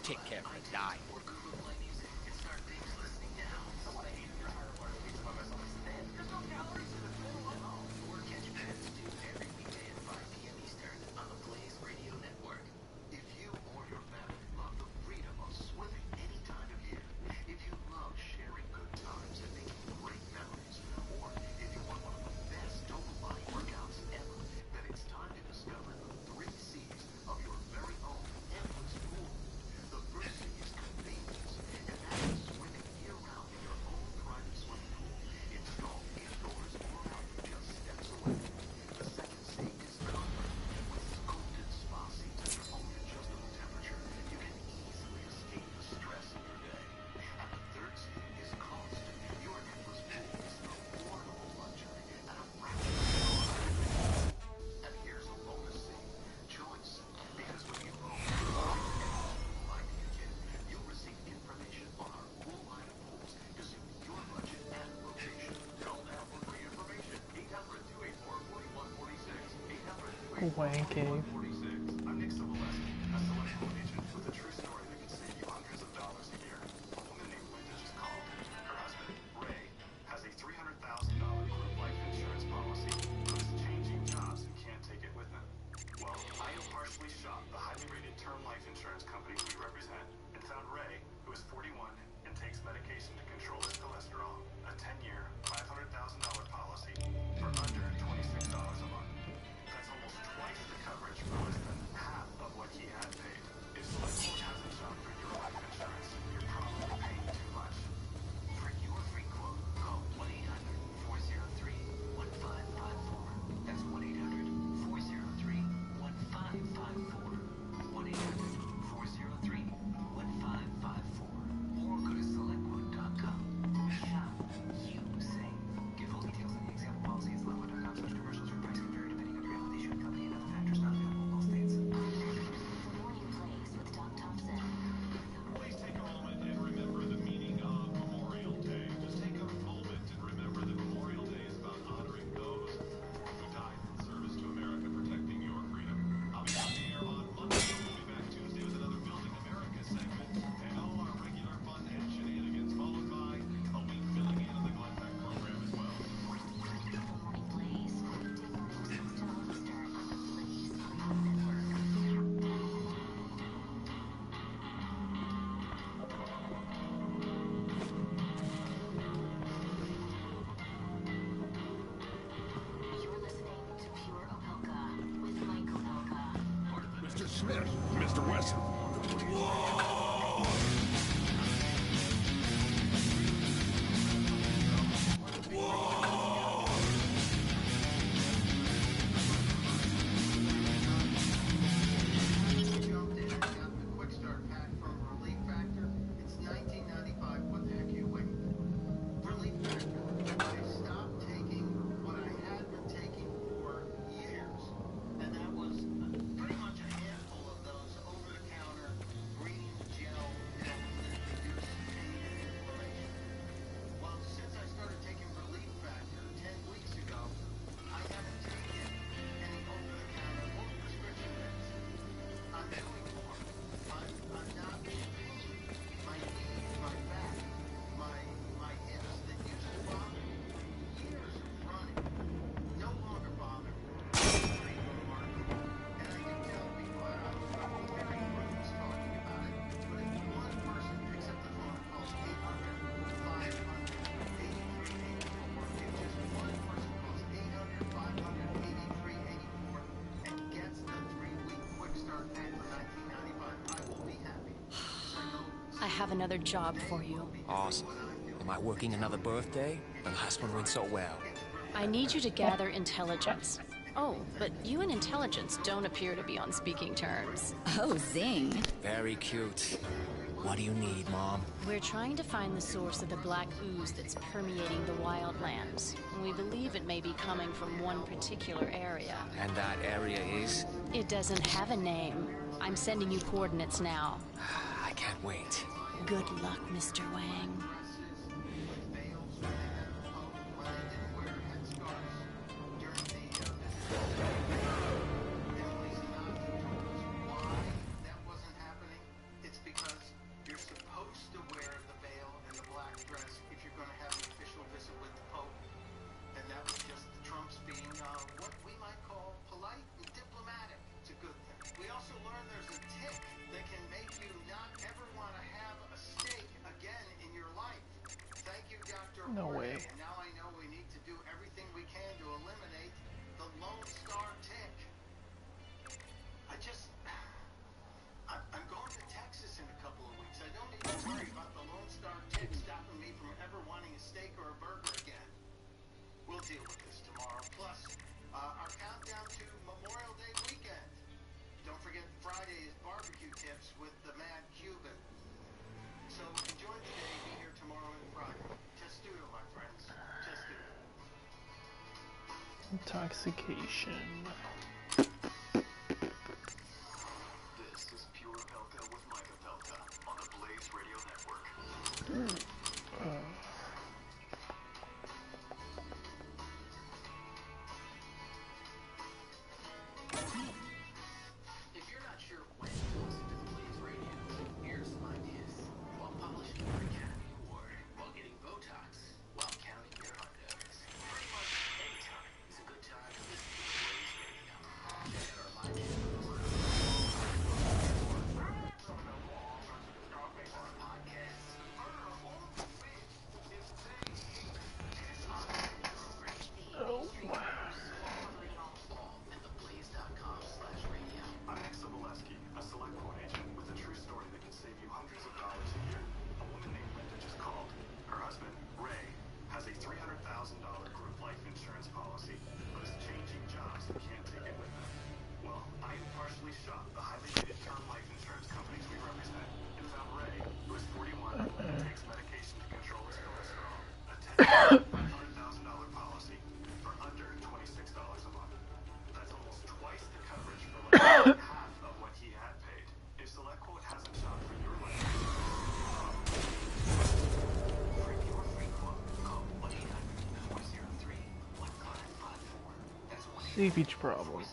take care of the dime. Wang cave. Mr. Smith, Mr. Wesson. I have another job for you. Awesome. Am I working another birthday? The last one went so well. I need you to gather intelligence. Oh, but you and intelligence don't appear to be on speaking terms. Oh, zing. Very cute. What do you need, Mom? We're trying to find the source of the black ooze that's permeating the wildlands. We believe it may be coming from one particular area. And that area is? It doesn't have a name. I'm sending you coordinates now. I can't wait. Good luck, Mr. Wang. It's because what we might call polite and diplomatic. It's a good thing. We also learned there's a tick that can make you not ever want to have a steak again in your life. Thank you, Dr. No Horton. way. And now I know we need to do everything we can to eliminate the Lone Star tick. I'm going to Texas in a couple of weeks. I don't need to worry about the Lone Star tick stopping me from ever wanting a steak or a burger again. We'll deal with this tomorrow. Plus, our countdown to Memorial Day weekend. Don't forget Friday is barbecue tips with the Mad Cuban. So enjoy today, be here tomorrow and Friday. Just do it, my friends. Just do it. Intoxication. This is Pure Pelka with Micah Pelka on the Blaze Radio Network. If you're not sure when to listen to the Blaze Radio, here's some ideas. While polishing your Academy Award, while getting Botox, while counting your hundos. Pretty much any time is a good time to listen to the Blaze Radio. Check out our live shows, our podcasts, and theblaze.com/radio. I'm Nick Soboleski, a select quote agent with a true story that can save you hundreds of dollars a year. A woman named Linda just called. Her husband, Ray, has a $300,000 group life insurance policy, but is changing jobs and can't take it with him. Well, I am partially shocked. The highly rated term life insurance companies we represent and found Ray, who is 41 and takes medication to control his cholesterol, a $100,000 policy for under $26 a month. That's almost twice the coverage for like half of what he had paid. If SelectQuote hasn't shopped for your life for your free quote, call 1-800-403-1554. That's 1-800-403-1554. Save each problem.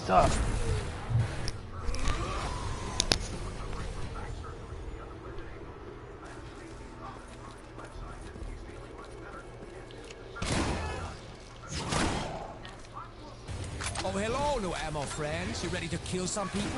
stuff. Oh, hello, new ammo friends. You ready to kill some people?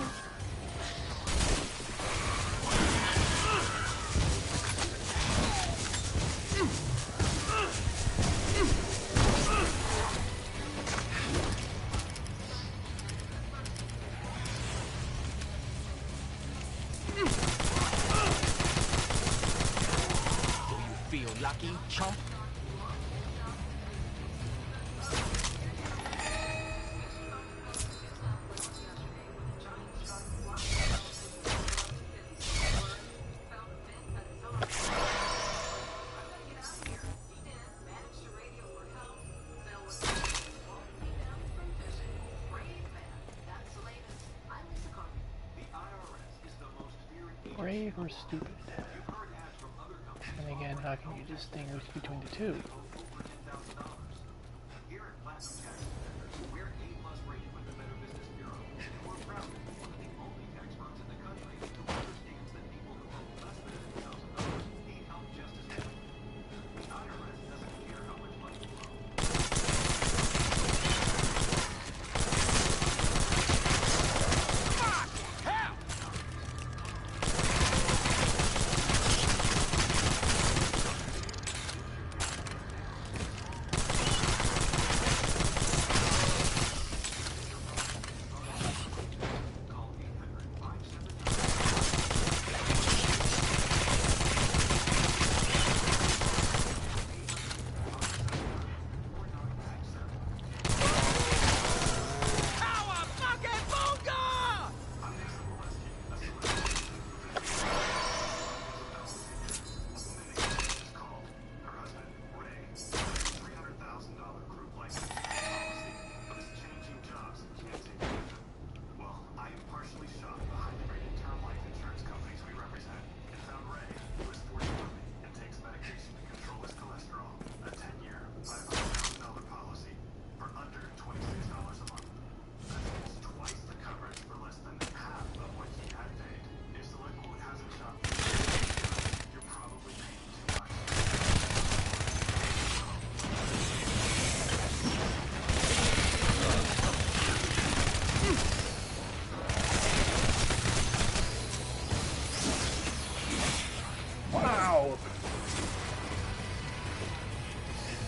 Do you feel lucky, chump? Brave or stupid? And again, how can you distinguish between the two?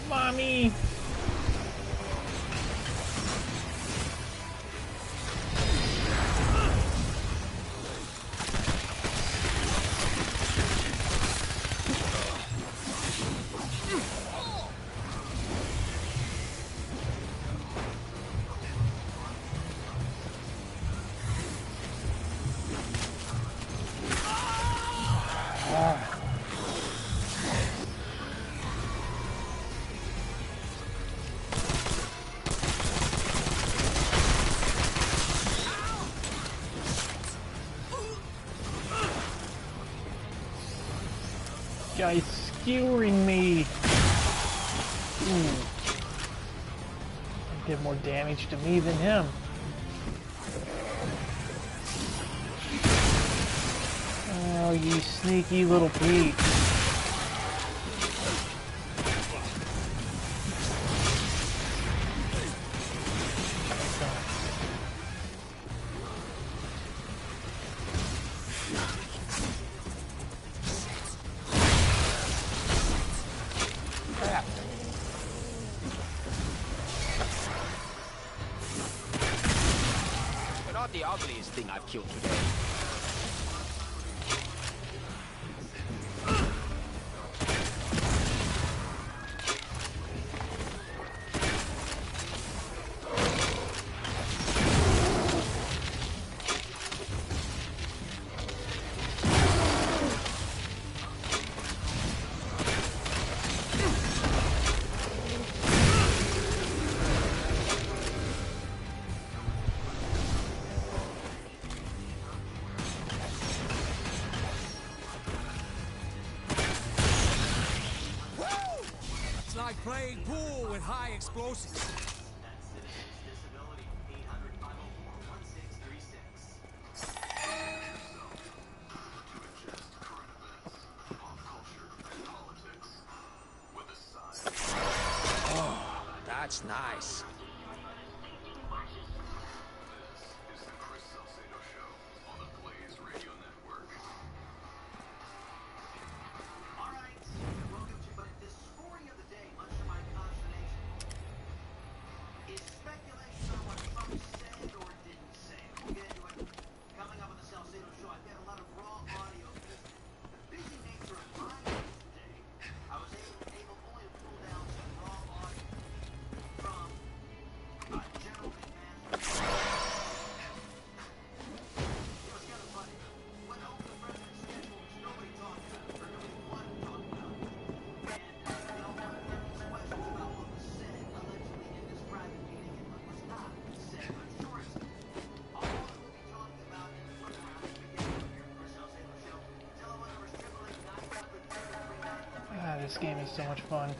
Mommy! Guy's skewering me. Ooh. He did more damage to me than him. Oh, you sneaky little Pete. The ugliest thing I've killed today. Like playing pool with high explosives. That's nice. This game is so much fun.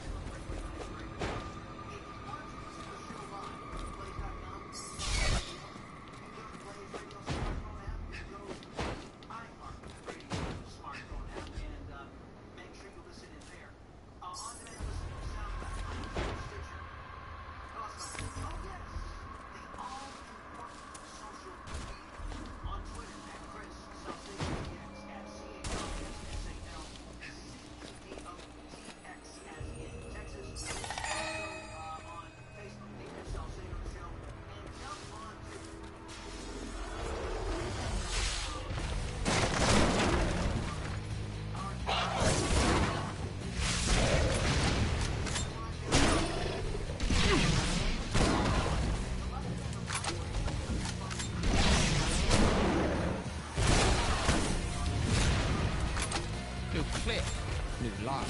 New lock.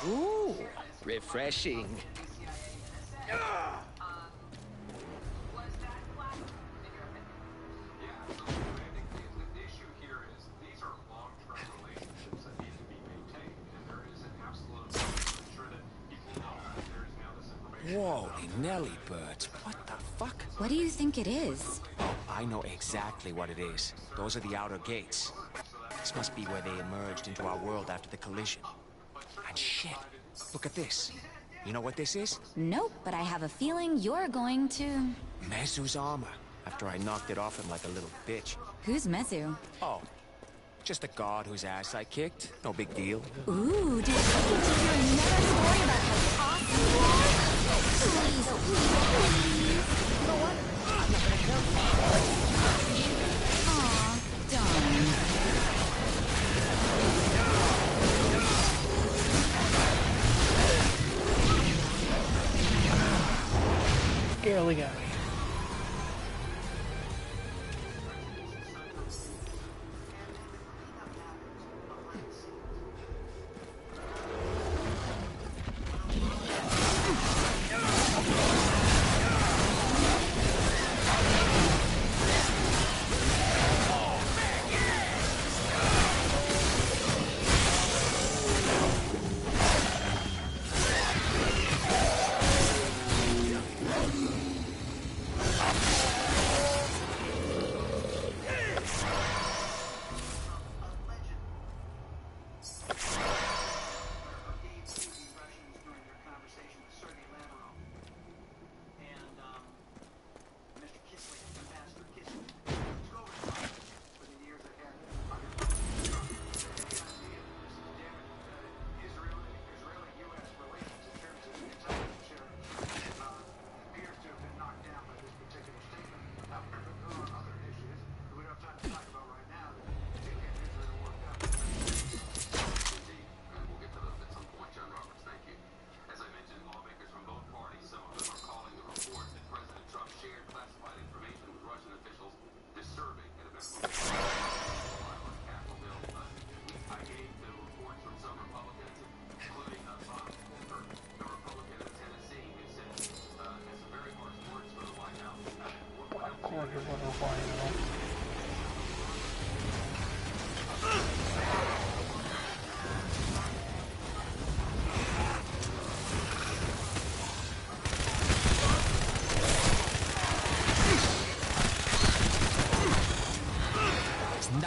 Ooh, refreshing. Whoa, Nelly birds. What the fuck? What do you think it is? Oh, I know exactly what it is. Those are the outer gates. This must be where they emerged into our world after the collision. And shit, look at this. You know what this is? Nope, but I have a feeling you're going to... Mezu's armor, after I knocked it off him like a little bitch. Who's Mezu? Oh, just a guard whose ass I kicked. No big deal. Ooh, do you think to hear another story about how awesome you are? Please, please. You know what? I'm not gonna tell you. Aw, darn. Barely got me.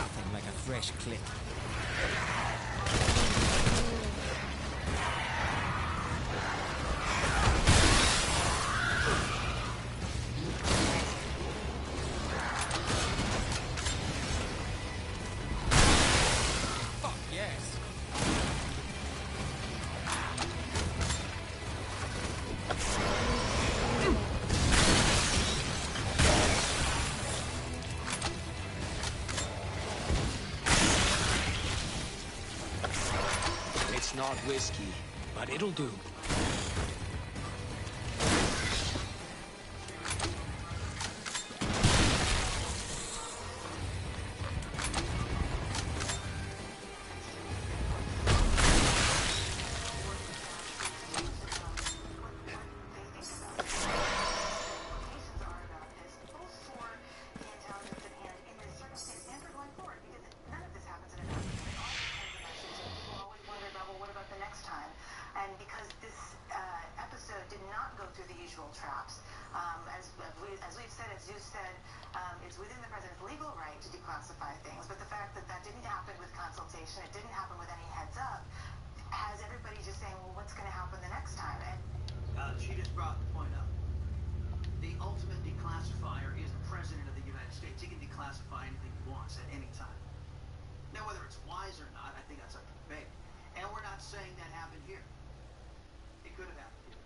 nothing like a fresh clip. Fuck yes. It's not whiskey, but it'll do. She just brought the point up. The ultimate declassifier is the President of the United States. He can declassify anything he wants at any time. Now, whether it's wise or not, I think that's up to debate. And we're not saying that happened here. It could have happened here.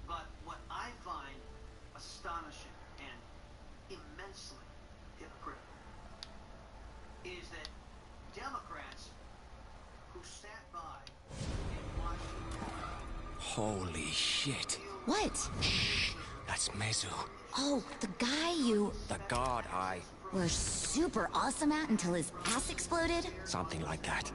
But what I find astonishing and immensely hypocritical is that Democrats who sat by and watched it happen. Holy shit. What? Shh. That's Mezu. Oh, the guy you The god I... were super awesome at until his ass exploded? Something like that.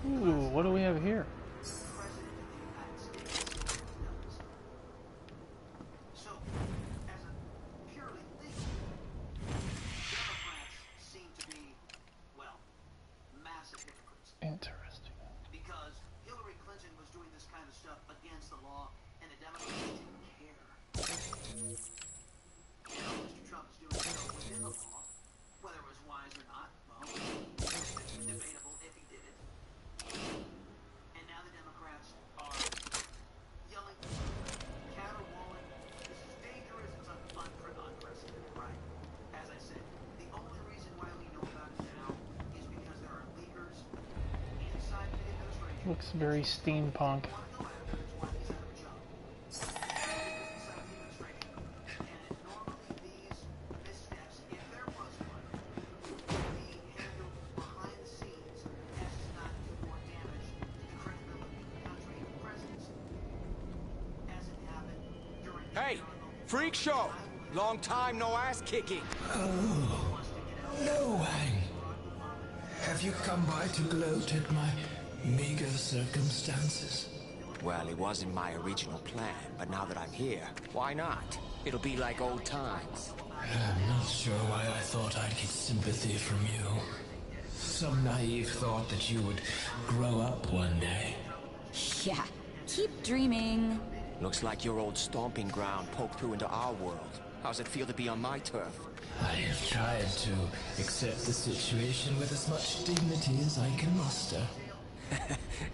Ooh, what do we have here? Interesting. Because Hillary Clinton was doing this kind of stuff against the law, and the Democrats didn't care. Now, Mr. Trump is doing so within the law, whether it was wise or not, well, it's debatable if he did it. And now the Democrats are yelling, caterwauling. This is dangerous. It's unprecedented, right? As I said, the only reason why we know about it now is because there are leakers inside the administration. Looks very steampunk. Hey! Freak show! Long time no ass kicking. Oh, no, Wang. Have you come by to gloat at my meager circumstances? Well, it wasn't my original plan, but now that I'm here, why not? It'll be like old times. I'm not sure why I thought I'd get sympathy from you. Some naive thought that you would grow up one day. Yeah, keep dreaming. Looks like your old stomping ground poked through into our world. How's it feel to be on my turf? I have tried to accept the situation with as much dignity as I can muster.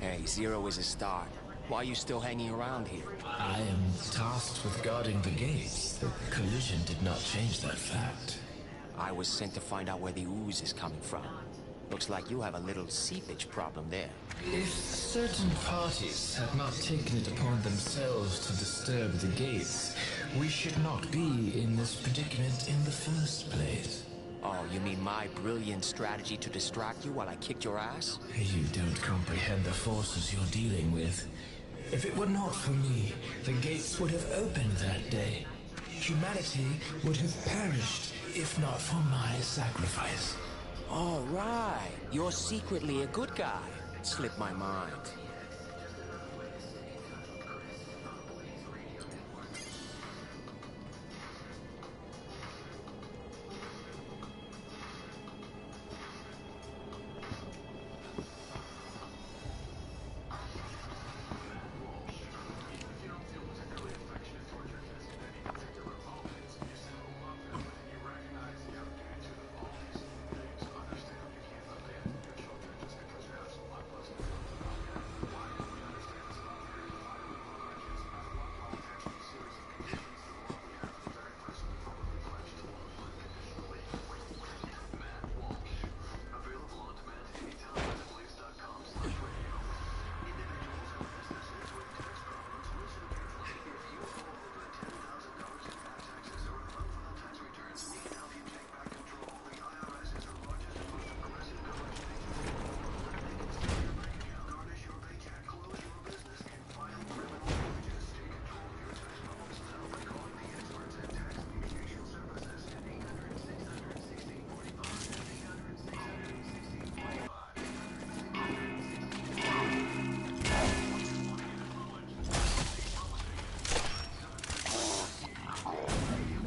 Hey, 0 is a start. Why are you still hanging around here? I am tasked with guarding the gates. The collision did not change that fact. I was sent to find out where the ooze is coming from. Looks like you have a little seepage problem there. If certain parties had not taken it upon themselves to disturb the gates, we should not be in this predicament in the first place. Oh, you mean my brilliant strategy to distract you while I kicked your ass? You don't comprehend the forces you're dealing with. If it were not for me, the gates would have opened that day. Humanity would have perished if not for my sacrifice. All right. You're secretly a good guy. Slipped my mind.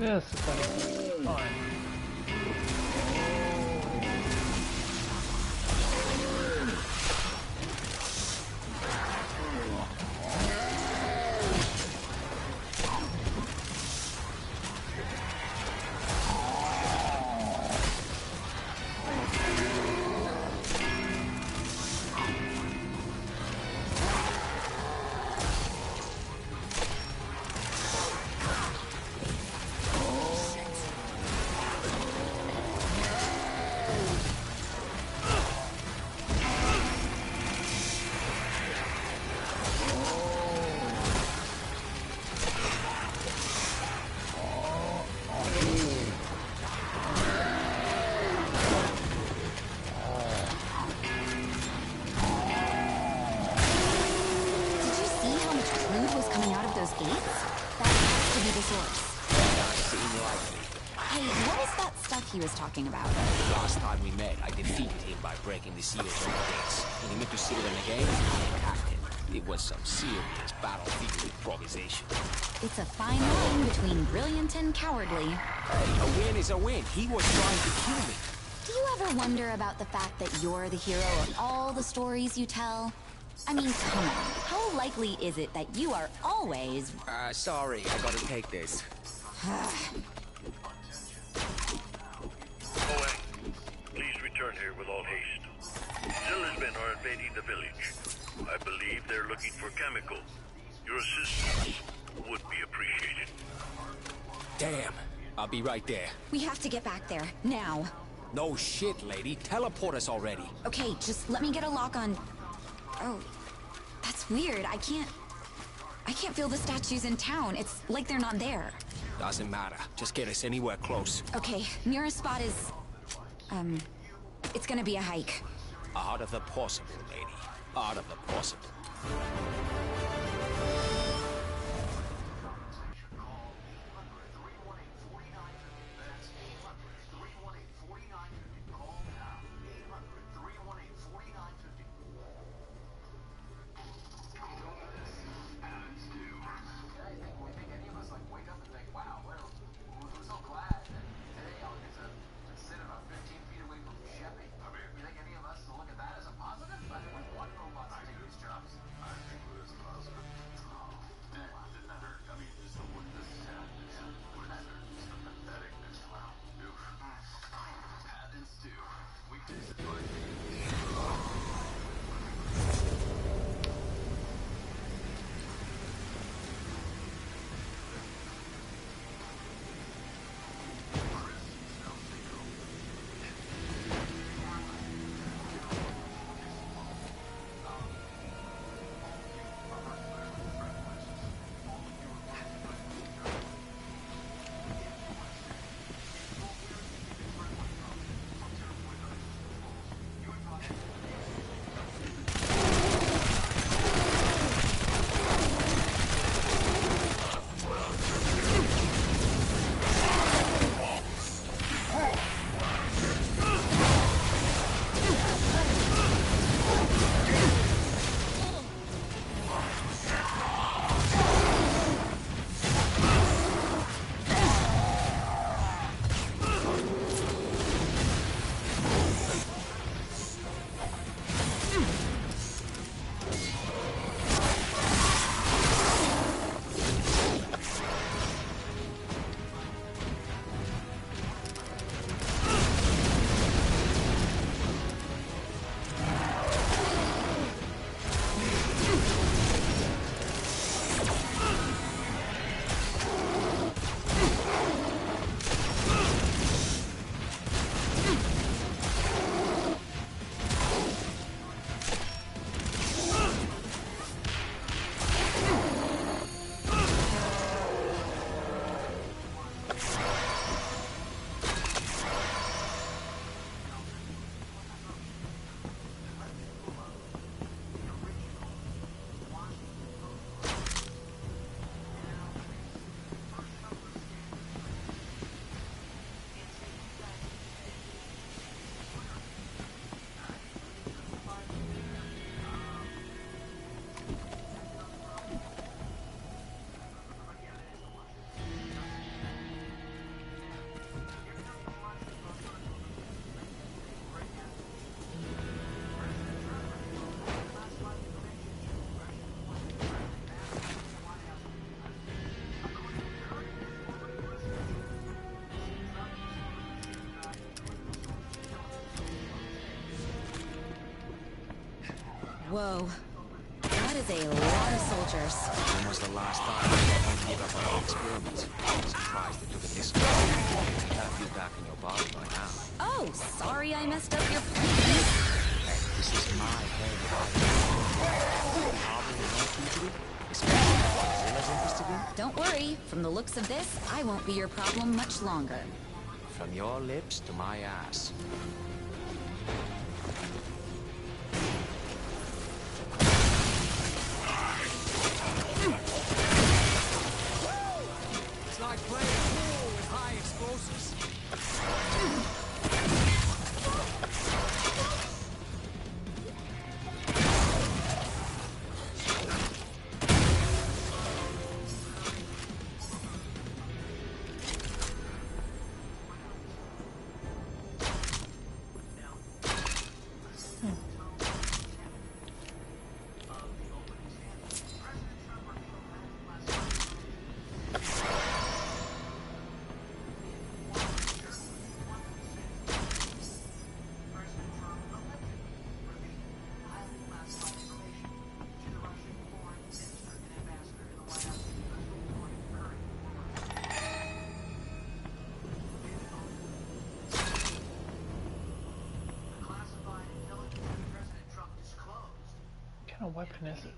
This place is fun. He was talking about. Last time we met, I defeated him by breaking the seals on the gates. When he meant to seal them again, I attacked him. It was some serious battlefield improvisation. It's a fine line between brilliant and cowardly. Hey, a win is a win. He was trying to kill me. Do you ever wonder about the fact that you're the hero of all the stories you tell? I mean, come on. How likely is it that you are always... Sorry, I gotta take this. Please return here with all haste. Zilla's men are invading the village. I believe they're looking for chemicals. Your assistance would be appreciated. Damn. I'll be right there. We have to get back there, now. No shit, lady. Teleport us already. Okay, just let me get a lock on... Oh, that's weird. I can't feel the statues in town. It's like they're not there. Doesn't matter. Just get us anywhere close. Okay, nearest spot is... it's gonna be a hike. Art of the possible, lady. Art of the possible. Whoa. That is a lot of soldiers. When was the last time you got to give up on the experiments? I'm surprised they took it this far. You have you back in your body by now. Oh, sorry I messed up your plan. This is my head. Especially what Zilla's interested in. Don't worry. From the looks of this, I won't be your problem much longer. From your lips to my ass. It's like playing pool with high explosives. What kind of weapon is it?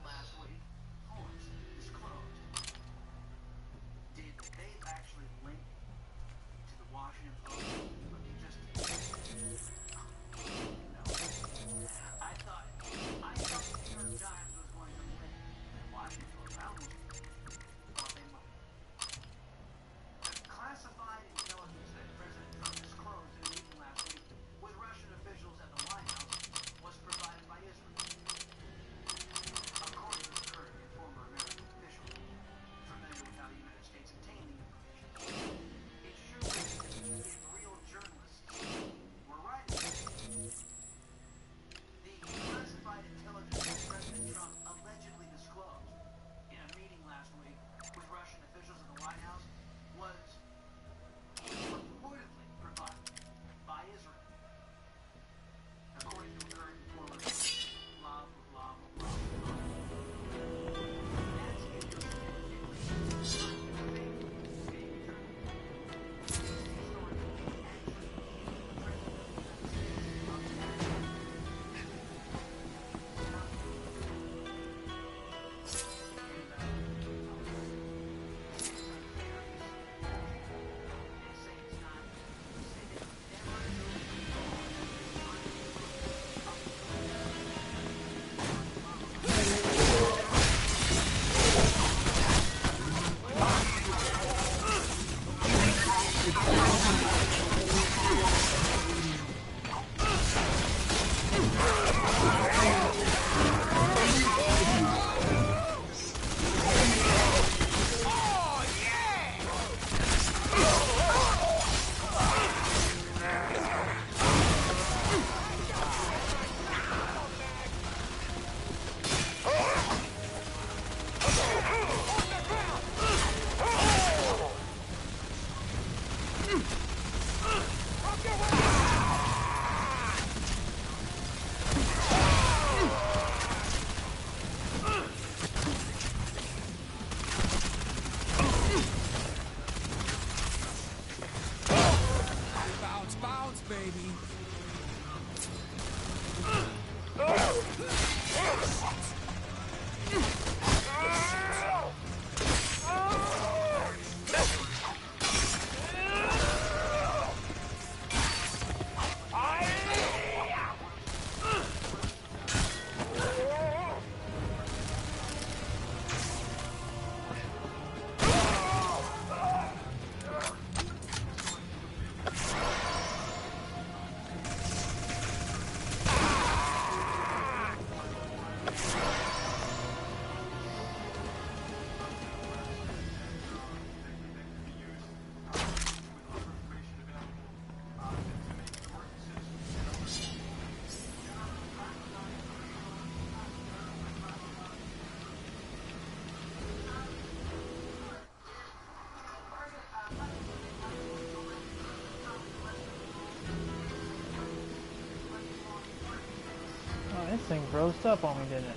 This thing grossed up on me, didn't it?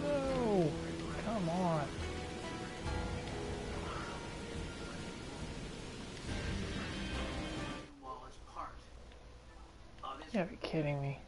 No! Come on. You gotta be kidding me.